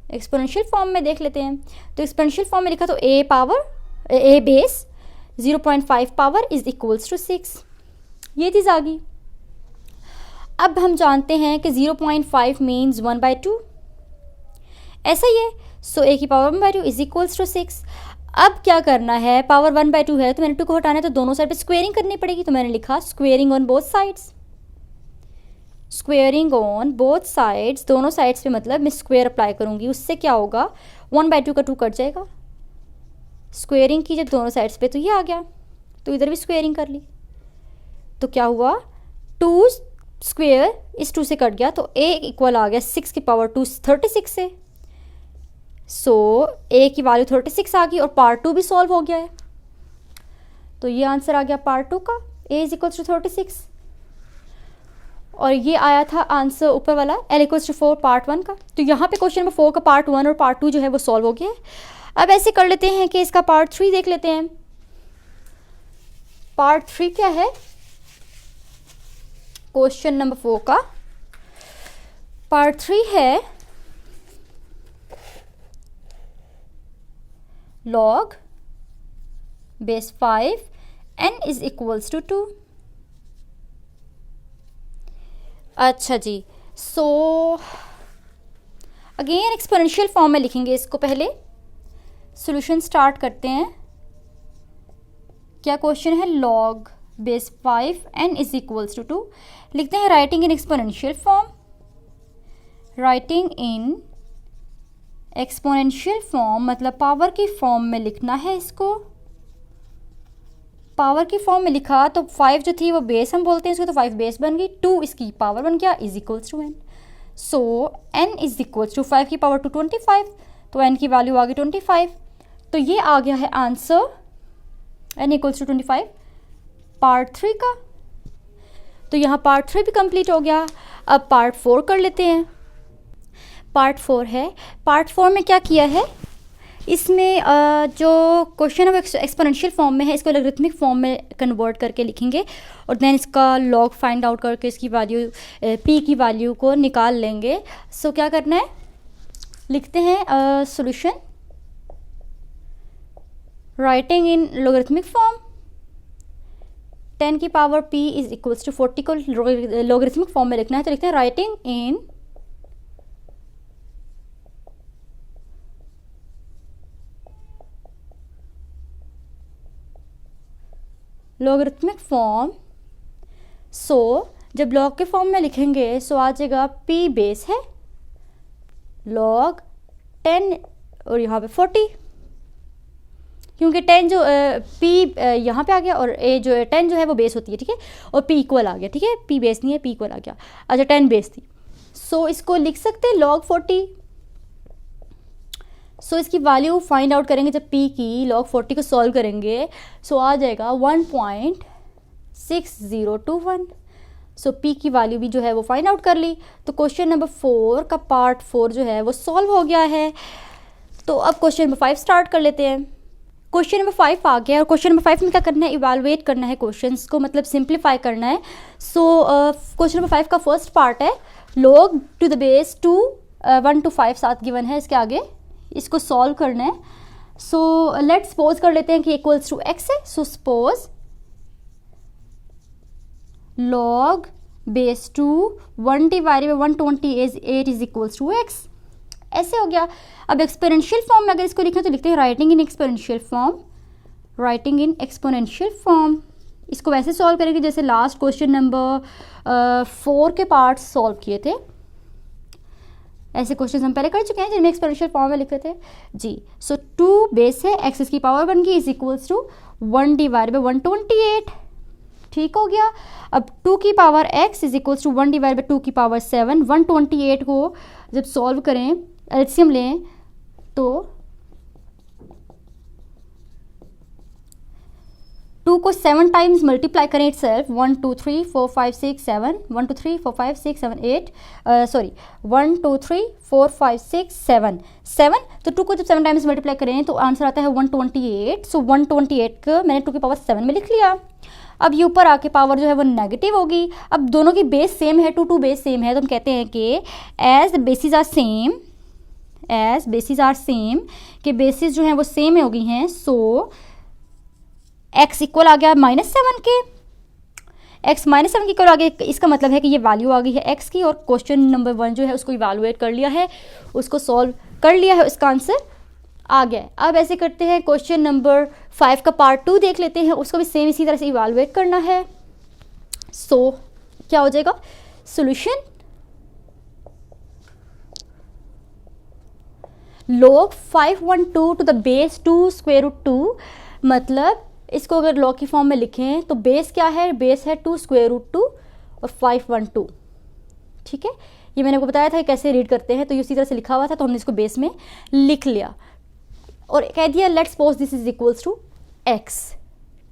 S1: Exponential form में देख लेते हैं। तो एक्सपोनेंशियल फॉर्म में लिखा तो a base 0.5 power is equals to 6, ये चीज़ आ गई। अब हम जानते हैं कि 0.5 मीन्स 1/2, ऐसा ही है। सो a की पावर 1/2 इज इक्वल्स टू 6। अब क्या करना है, पावर 1/2 है तो मैंने 2 को हटाना है, तो दोनों साइड पे स्क्वेयरिंग करनी पड़ेगी। तो मैंने लिखा squaring on both sides, squaring on both sides, दोनों साइड्स पे मतलब मैं स्क्वेयर अप्लाई करूंगी, उससे क्या होगा 1/2 का 2 कट जाएगा। स्क्वेयरिंग की जब दोनों साइड्स पे तो ये आ गया, तो इधर भी स्क्वेयरिंग कर ली, तो क्या हुआ 2 स्क्वेयर इस 2 से कट गया, तो a इक्वल आ गया 6 की पावर 2 36 से। सो a की वैल्यू 36 आ गई और पार्ट 2 भी सॉल्व हो गया है। तो ये आंसर आ गया पार्ट 2 का, a इज इक्वल टू 36। और ये आया था आंसर ऊपर वाला L इक्वल्स टू 4 पार्ट 1 का। तो यहाँ पे क्वेश्चन नंबर 4 का पार्ट 1 और पार्ट 2 जो है वो सॉल्व हो गया है। अब ऐसे कर लेते हैं कि इसका पार्ट 3 देख लेते हैं। पार्ट 3 क्या है, क्वेश्चन नंबर 4 का पार्ट 3 है log base 5 n is equals to 2। अच्छा जी, सो अगेन एक्सपोनेंशियल फॉर्म में लिखेंगे इसको। पहले सॉल्यूशन स्टार्ट करते हैं। क्या क्वेश्चन है, log base 5 n is equals to 2। लिखते हैं writing in exponential form, writing in exponential form मतलब पावर की फॉर्म में लिखना है इसको। पावर की फॉर्म में लिखा तो 5 जो थी वो बेस हम बोलते हैं इसको, तो 5 बेस बन गई, 2 इसकी पावर बन गया इज इक्वल्स टू n। सो n इज इक्वल्स टू 5 की पावर 2 25, तो n की वैल्यू आ गई 25। तो ये आ गया है answer n equals to 25 part 3 का। तो यहाँ पार्ट 3 भी कंप्लीट हो गया। अब पार्ट 4 कर लेते हैं। पार्ट 4 है, पार्ट 4 में क्या किया है, इसमें जो क्वेश्चन है एक्सपोनेंशियल फॉर्म में है, इसको लॉगरिथमिक फॉर्म में कन्वर्ट करके लिखेंगे और देन इसका लॉग फाइंड आउट करके इसकी वैल्यू p की वैल्यू को निकाल लेंगे। सो क्या करना है, लिखते हैं solution writing in logarithmic form 10 की power p is equals to 40 को लोगरिथमिक फॉर्म में लिखना है, तो लिखते हैं राइटिंग इन लोगरिथमिक फॉर्म। सो जब लॉग के फॉर्म में लिखेंगे सो आ जाएगा p बेस है लॉग 10 और यहाँ पे 40, क्योंकि 10 जो p यहाँ पे आ गया और a जो 10 जो है वो बेस होती है, ठीक है, और p इक्वल आ गया, ठीक है, p बेस नहीं है, p इक्वल आ गया। अच्छा 10 बेस थी, सो इसको लिख सकते हैं लॉग 40। सो इसकी वैल्यू फाइंड आउट करेंगे जब p की लॉग 40 को सॉल्व करेंगे, सो आ जाएगा 1.6021। सो p की वैल्यू भी जो है वो फाइंड आउट कर ली। तो क्वेश्चन नंबर 4 का पार्ट 4 जो है वो सॉल्व हो गया है। तो अब क्वेश्चन नंबर 5 स्टार्ट कर लेते हैं। क्वेश्चन नंबर 5 आ गया और क्वेश्चन नंबर 5 में क्या करना है, इवैल्यूएट करना है क्वेश्चंस को, मतलब सिंप्लीफाई करना है। सो क्वेश्चन नंबर 5 का फर्स्ट पार्ट है log to the base 2 1 to 5 साथ गिवन है, इसके आगे इसको सॉल्व करना है। सो लेट्स सपोज कर लेते हैं कि इक्वल्स टू x है। So suppose log base 2 1 divided by 128 is equals to x, ऐसे हो गया। अब एक्सपोनेंशियल फॉर्म में अगर इसको लिखें तो लिखते हैं writing in exponential form, writing in exponential form. इसको वैसे सॉल्व करेंगे जैसे लास्ट क्वेश्चन नंबर 4 के पार्ट सॉल्व किए थे, ऐसे क्वेश्चन हम पहले कर चुके हैं जिनमें एक्सपोनेंशियल फॉर्म में लिखे थे जी। सो 2 बेस है, x इसकी पावर बन गई is equals to 1 divide by 128, ठीक हो गया। अब 2 की power x is equals to 1 divide by 2 की पावर 7। 128 को जब सॉल्व करें एलसीएम लें तो 2 को 7 टाइम्स मल्टीप्लाई करें इटसेल्फ, 1 2 3 4 5 6 7, 1 2 3 4 5 6 7 8 सॉरी 1 2 3 4 5 6 7 7। तो 2 को जब 7 टाइम्स मल्टीप्लाई करें तो आंसर आता है 128। सो 128 को मैंने 2 की पावर 7 में लिख लिया। अब ये ऊपर आके पावर जो है वो नेगेटिव होगी। अब दोनों की बेस सेम है, 2 2 बेस सेम है, तो हम कहते हैं कि as basis are same, as basis are same के बेसिस जो हैं वो सेम हो गई हैं। सो x इक्वल आ गया -7 के, x -7 के इक्वल आ गया। इसका मतलब है कि ये वैल्यू आ गई है x की और क्वेश्चन नंबर 1 जो है उसको इवैल्यूएट कर लिया है, उसको सॉल्व कर लिया है, उसका आंसर आ गया है। अब ऐसे करते हैं क्वेश्चन नंबर 5 का पार्ट 2 देख लेते हैं, उसको भी सेम इसी तरह से इवैल्यूएट करना है। सो क्या हो जाएगा solution, log 512 to the base 2 square root 2, मतलब इसको अगर log की फॉर्म में लिखें तो बेस क्या है, बेस है 2 स्क्वायर रूट 2 और 512, ठीक है। ये मैंने आपको बताया था कैसे रीड करते हैं, तो ये उसी तरह से लिखा हुआ था तो हमने इसको बेस में लिख लिया और कह दिया let's suppose this is equals to x,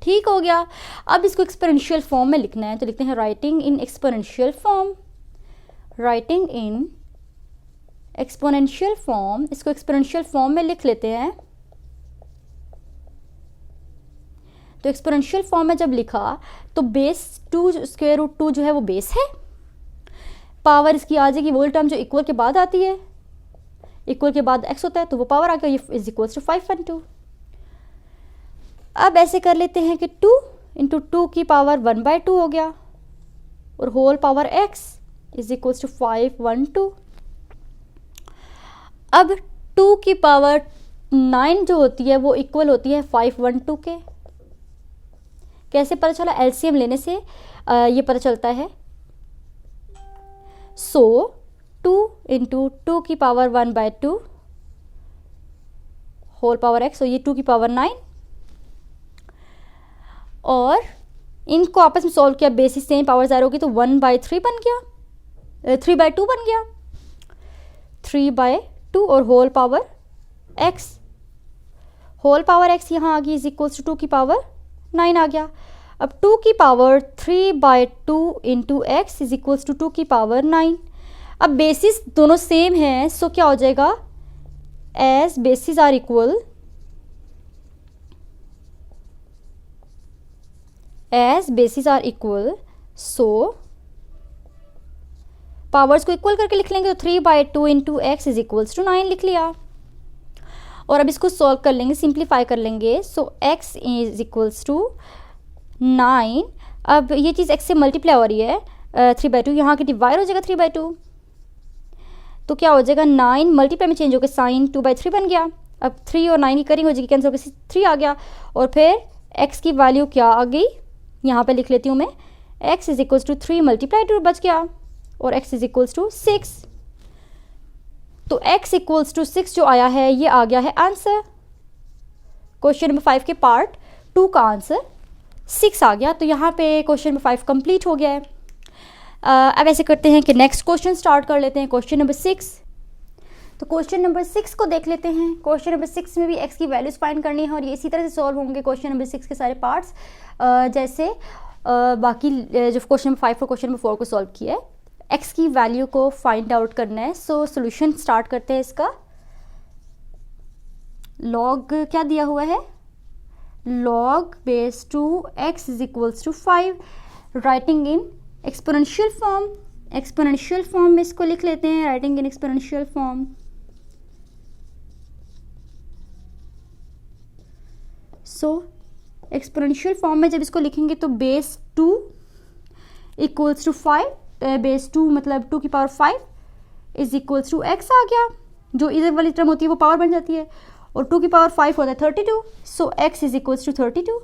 S1: ठीक हो गया। अब इसको एक्सपोनेंशियल फॉर्म में लिखना है तो लिखते हैं writing in exponential form, writing in exponential form. इसको एक्सपोनेंशियल फॉर्म में लिख लेते हैं। तो एक्सपोनेंशियल फॉर्म में जब लिखा तो बेस 2 स्क्वायर रूट 2 जो है वो बेस है, पावर इसकी आ जाएगी वही टर्म जो इक्वल के बाद आती है, इक्वल के बाद x होता है तो वो पावर आ गया, ये इज इक्वल्स टू 512। अब ऐसे कर लेते हैं कि 2 इंटू 2 की पावर 1/2 हो गया और whole power x is equals to 512। अब 2 की पावर 9 जो होती है वो इक्वल होती है 512 के। कैसे पता चला, एलसीएम लेने से ये पता चलता है। सो 2 इंटू 2 की पावर 1/2 होल पावर x, तो ये 2 की पावर 9 और इनको आपस में सॉल्व किया, बेसिस सेम पावर 0 होगी तो 1/3 बन गया, 3/2 बन गया, 3/2 और whole power x, whole power x यहाँ आ गई इज इक्वल्स टू 2 की पावर 9 आ गया। अब 2 की power 3/2 into x is equals to 2 की पावर 9। अब बेसिस दोनों सेम हैं, सो क्या हो जाएगा, as basis are equal, as basis are equal, so powers को इक्वल करके लिख लेंगे तो 3/2 into x is equals to 9 लिख लिया। और अब इसको सॉल्व कर लेंगे, सिंप्लीफाई कर लेंगे। सो x इज इक्वल्स टू 9। अब ये चीज़ x से मल्टीप्लाई हो रही है 3/2, यहाँ की डिवाइड हो जाएगा 3/2, तो क्या हो जाएगा 9 मल्टीप्लाई में चेंज होकर साइन 2/3 बन गया। अब 3 और 9 की करिंग हो जाएगी, कैंसिल होकर 3 आ गया। और फिर x की वैल्यू क्या आ गई, यहाँ पे लिख लेती हूँ मैं, x is equals to 3 multiply 2 बच गया, और x इज इक्वल्स टू 6। तो x इक्वल्स टू 6 जो आया है ये आ गया है आंसर। क्वेश्चन नंबर 5 के पार्ट 2 का आंसर 6 आ गया। तो यहाँ पे क्वेश्चन नंबर 5 कंप्लीट हो गया है। अब ऐसे करते हैं कि नेक्स्ट क्वेश्चन स्टार्ट कर लेते हैं, क्वेश्चन नंबर 6। तो क्वेश्चन नंबर 6 को देख लेते हैं। क्वेश्चन नंबर 6 में भी x की वैल्यूज फाइंड करनी है और ये इसी तरह से सॉल्व होंगे क्वेश्चन नंबर 6 के सारे पार्ट्स, जैसे बाकी जो क्वेश्चन नंबर 5 और क्वेश्चन नंबर 4 को सॉल्व किया है। x की वैल्यू को फाइंड आउट करना है। सो सोल्यूशन स्टार्ट करते हैं इसका। लॉग क्या दिया हुआ है, log base to x is equals to 5, writing in exponential form. Exponential form में इसको लिख लेते हैं, writing in exponential form. So exponential form में जब इसको लिखेंगे तो बेस 2 इक्वल्स टू 5, बेस 2 मतलब 2 की power 5 is equals to x आ गया। जो इधर वाली टर्म होती है वो पावर बन जाती है, और 2 की पावर 5 होता है 32। सो x इज इक्वल्स टू 32।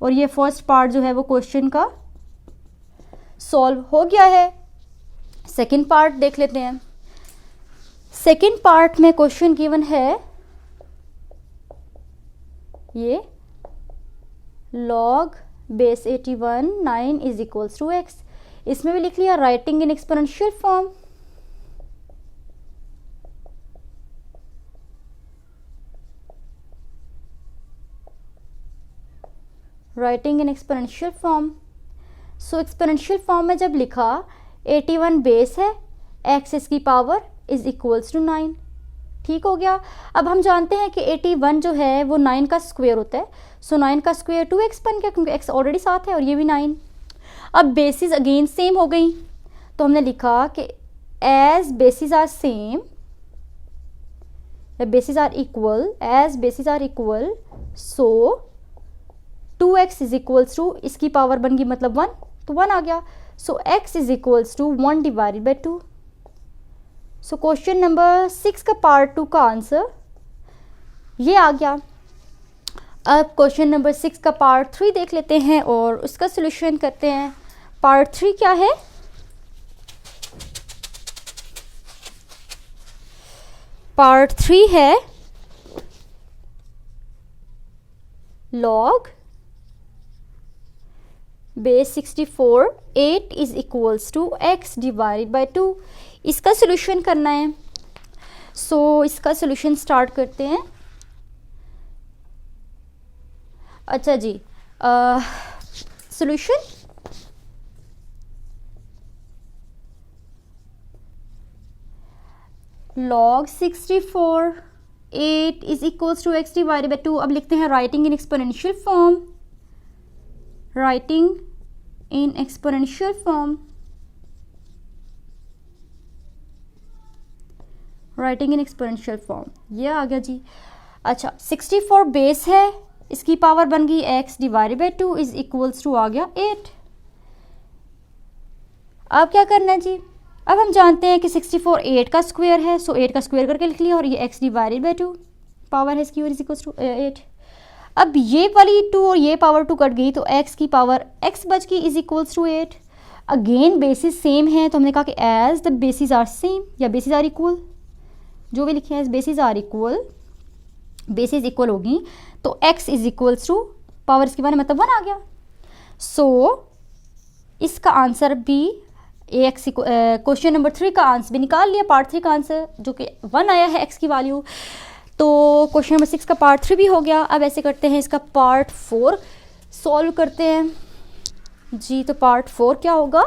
S1: और ये फर्स्ट पार्ट जो है वो क्वेश्चन का सॉल्व हो गया है। सेकेंड पार्ट देख लेते हैं। सेकेंड पार्ट में क्वेश्चन गिवन है ये log base 81 9 is equals to x। इसमें भी लिख लिया writing in exponential form. Writing in exponential form. So exponential form में जब लिखा 81 बेस है, x इसकी पावर इज इक्वल्स टू 9। ठीक हो गया। अब हम जानते हैं कि 81 जो है वो 9 का स्क्वायर होता है। सो 9 का स्क्वायर 2x बन गया, क्योंकि x ऑलरेडी साथ है और ये भी 9। अब बेसिस अगेन सेम हो गई, तो हमने लिखा कि as basis are same, basis are equal, as basis are equal, so 2x is equals to, इसकी पावर बन गई मतलब 1, तो 1 आ गया। So x is equals to 1 divided by 2। So question number 6 का पार्ट 2 का आंसर ये आ गया। अब क्वेश्चन नंबर 6 का पार्ट 3 देख लेते हैं और उसका सोल्यूशन करते हैं। पार्ट 3 क्या है, पार्ट 3 है log base 64 8 is equals to x divided by 2। इसका सोल्यूशन करना है। सो इसका सोल्यूशन स्टार्ट करते हैं। अच्छा जी, solution log 64 8 is equals to x divided by 2। अब लिखते हैं writing in exponential form, writing in exponential form, writing in exponential form, ये आ गया जी। अच्छा 64 बेस है, इसकी पावर बन गई x divided by 2 is equals to आ गया 8। अब क्या करना है जी, अब हम जानते हैं कि 64 8 का स्क्वायर है, सो 8 का स्क्वायर करके लिख लिया, और ये x डिवाइडेड बाई 2 पावर है इसकी, और इज इक्वल्स टू 8। अब ये वाली 2 और ये पावर 2 कट गई, तो x की पावर x बच गई is equals to 8। Again basis same है, तो हमने कहा कि as the basis are same या बेसिस आर इक्वल, जो भी लिखे हैं basis are equal, basis equal होगी तो x is equals to power इसके बारे में मतलब 1 आ गया। सो इसका आंसर भी ax, क्वेश्चन नंबर 3 का आंसर भी निकाल लिया, पार्ट 3 का आंसर जो कि 1 आया है x की वैल्यू। तो क्वेश्चन नंबर 6 का पार्ट 3 भी हो गया। अब ऐसे करते हैं इसका पार्ट 4 सॉल्व करते हैं जी। तो पार्ट 4 क्या होगा,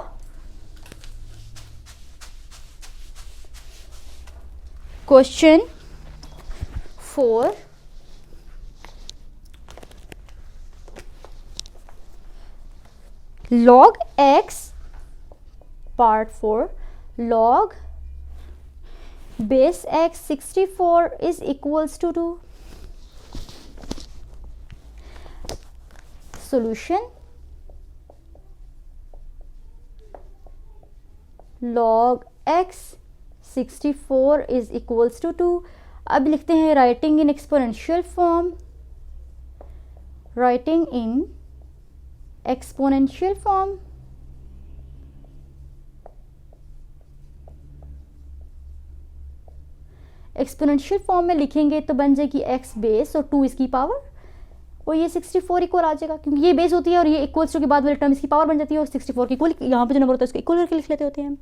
S1: question 4 log x, part 4 log base x 64 is equals to 2. Solution log x 64 is equals to 2. अब लिखते हैं writing in exponential form, writing in exponential form exponential form में लिखेंगे तो बन जाएगी x बेस और 2 इसकी पावर, और ये 64 इक्वल आ जाएगा क्योंकि ये बेस होती है और ये इक्वल्स टू के बाद वाली टर्म इसकी पावर बन जाती है, और 64 की इक्वल यहाँ पे जो नंबर होता है उसको इक्वल करके लिख लेते होते हैं।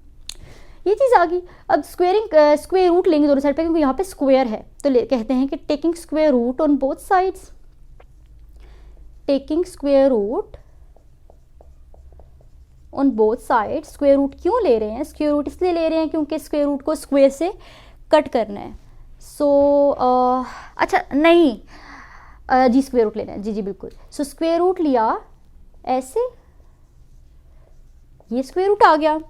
S1: ये चीज़ आ गई। अब स्क्वायर रूट लेंगे दोनों साइड पे क्योंकि यहाँ पे स्क्वायर है, तो कहते हैं कि taking square root on both sides, taking square root on both side. Square root क्यों ले रहे हैं? स्क्वायर रूट इसलिए ले रहे हैं क्योंकि स्क्वायर रूट को स्क्वायर से कट करना है। अच्छा नहीं, जी स्क्वायर रूट लेना है, जी बिल्कुल। सो स्क्वायर रूट लिया ऐसे, ये स्क्वायर रूट आ गया।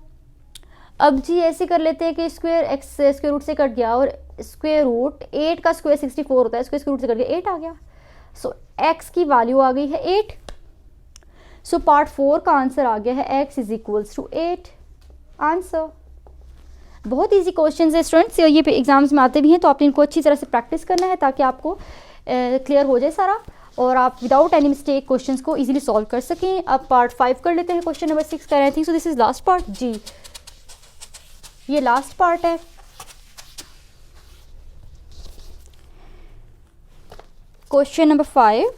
S1: अब जी ऐसे कर लेते हैं कि स्क्वायर एक्स स्क्वायर रूट से कट गया, और स्क्वायर रूट 8 का स्क्वायर 64 होता है, स्क्वायर रूट से कट गया 8 आ गया। सो एक्स की वैल्यू आ गई है 8। सो पार्ट 4 का आंसर आ गया है x is equals to 8 answer. बहुत इजी क्वेश्चन है स्टूडेंट्स, ये एग्जाम्स में आते भी हैं, तो आपने इनको अच्छी तरह से प्रैक्टिस करना है ताकि आपको क्लियर हो जाए सारा, और आप विदाउट एनी मिस्टेक क्वेश्चंस को इजीली सॉल्व कर सकें। अब पार्ट 5 कर लेते हैं, क्वेश्चन नंबर 6 कर रहे थे। So this is last part, जी ये लास्ट पार्ट है। Question number 5,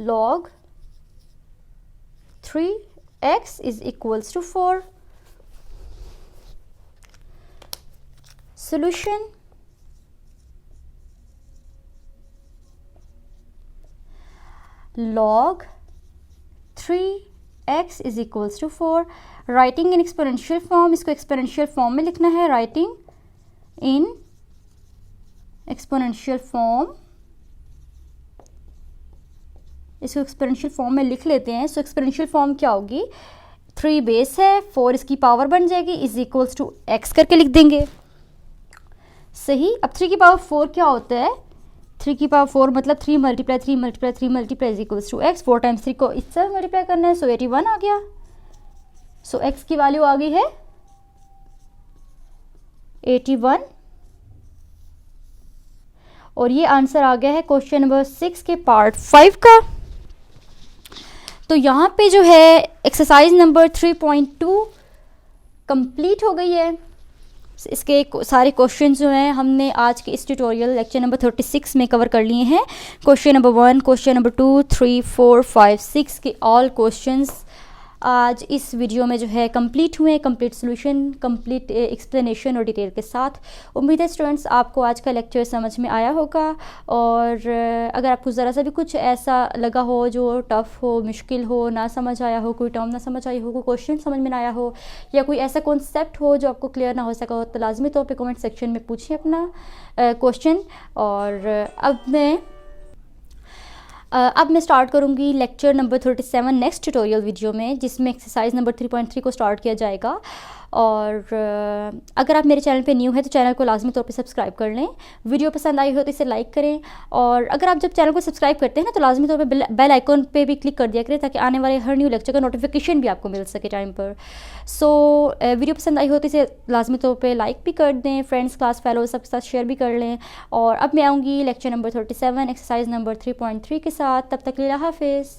S1: log 3x is equals to 4. Solution log 3x is equals to 4. Writing in exponential form, इसको एक्सपोनेंशियल फॉर्म में लिखना है। राइटिंग इन एक्सपोनेंशियल फॉर्म, इसको एक्सपोनेंशियल फॉर्म में लिख लेते हैं। सो एक्सपोनेंशियल फॉर्म क्या होगी? 3 बेस है, 4 इसकी पावर बन जाएगी, इज इक्वल्स टू x करके लिख देंगे। सही। अब 3 की पावर 4 क्या होता है? 3 की पावर 4 मतलब 3 multiply 3 multiply 3 multiply is equals to x। 4 times 3 को इससे मल्टीप्लाई करना है, सो 81 आ गया। सो x की वैल्यू आ गई है 81, और ये आंसर आ गया है क्वेश्चन नंबर 6 के पार्ट 5 का। तो यहाँ पे जो है एक्सरसाइज नंबर 3.2 कंप्लीट हो गई है। इसके सारे क्वेश्चन जो हैं हमने आज के इस ट्यूटोरियल लेक्चर नंबर 36 में कवर कर लिए हैं। क्वेश्चन नंबर 1, क्वेश्चन नंबर 2, 3, 4, 5, 6 के ऑल क्वेश्चंस आज इस वीडियो में जो है कंप्लीट हुए, कंप्लीट सॉल्यूशन, कंप्लीट एक्सप्लेनेशन और डिटेल के साथ। उम्मीद है स्टूडेंट्स आपको आज का लेक्चर समझ में आया होगा, और अगर आपको ज़रा सा भी कुछ ऐसा लगा हो जो टफ़ हो, मुश्किल हो, ना समझ आया हो, कोई टर्म ना समझ आई हो, कोई क्वेश्चन समझ में ना आया हो, या कोई ऐसा कॉन्सेप्ट हो जो आपको क्लियर ना हो सका हो, तो लाजमी तौर पर कमेंट सेक्शन में पूछिए अपना क्वेश्चन। और अब मैं स्टार्ट करूँगी lecture number 37 next tutorial video में, जिसमें एक्सरसाइज नंबर 3.3 को स्टार्ट किया जाएगा। और अगर आप मेरे चैनल पे न्यू है तो चैनल को लाजमी तौर पे सब्सक्राइब कर लें। वीडियो पसंद आई हो तो इसे लाइक करें, और अगर आप जब चैनल को सब्सक्राइब करते हैं ना तो लाजमी तौर पे बेल आइकॉन पे भी क्लिक कर दिया करें ताकि आने वाले हर न्यू लेक्चर का नोटिफिकेशन भी आपको मिल सके टाइम पर। सो वीडियो पसंद आई हो तो इसे लाजमी तौर पर लाइक भी कर दें, फ्रेंड्स, क्लास फेलो सबके साथ शेयर भी कर लें। और अब मैं आऊँगी लेक्चर नंबर 37 एक्सरसाइज नंबर 3.3 के साथ। तब तक के लिए हाफिज़।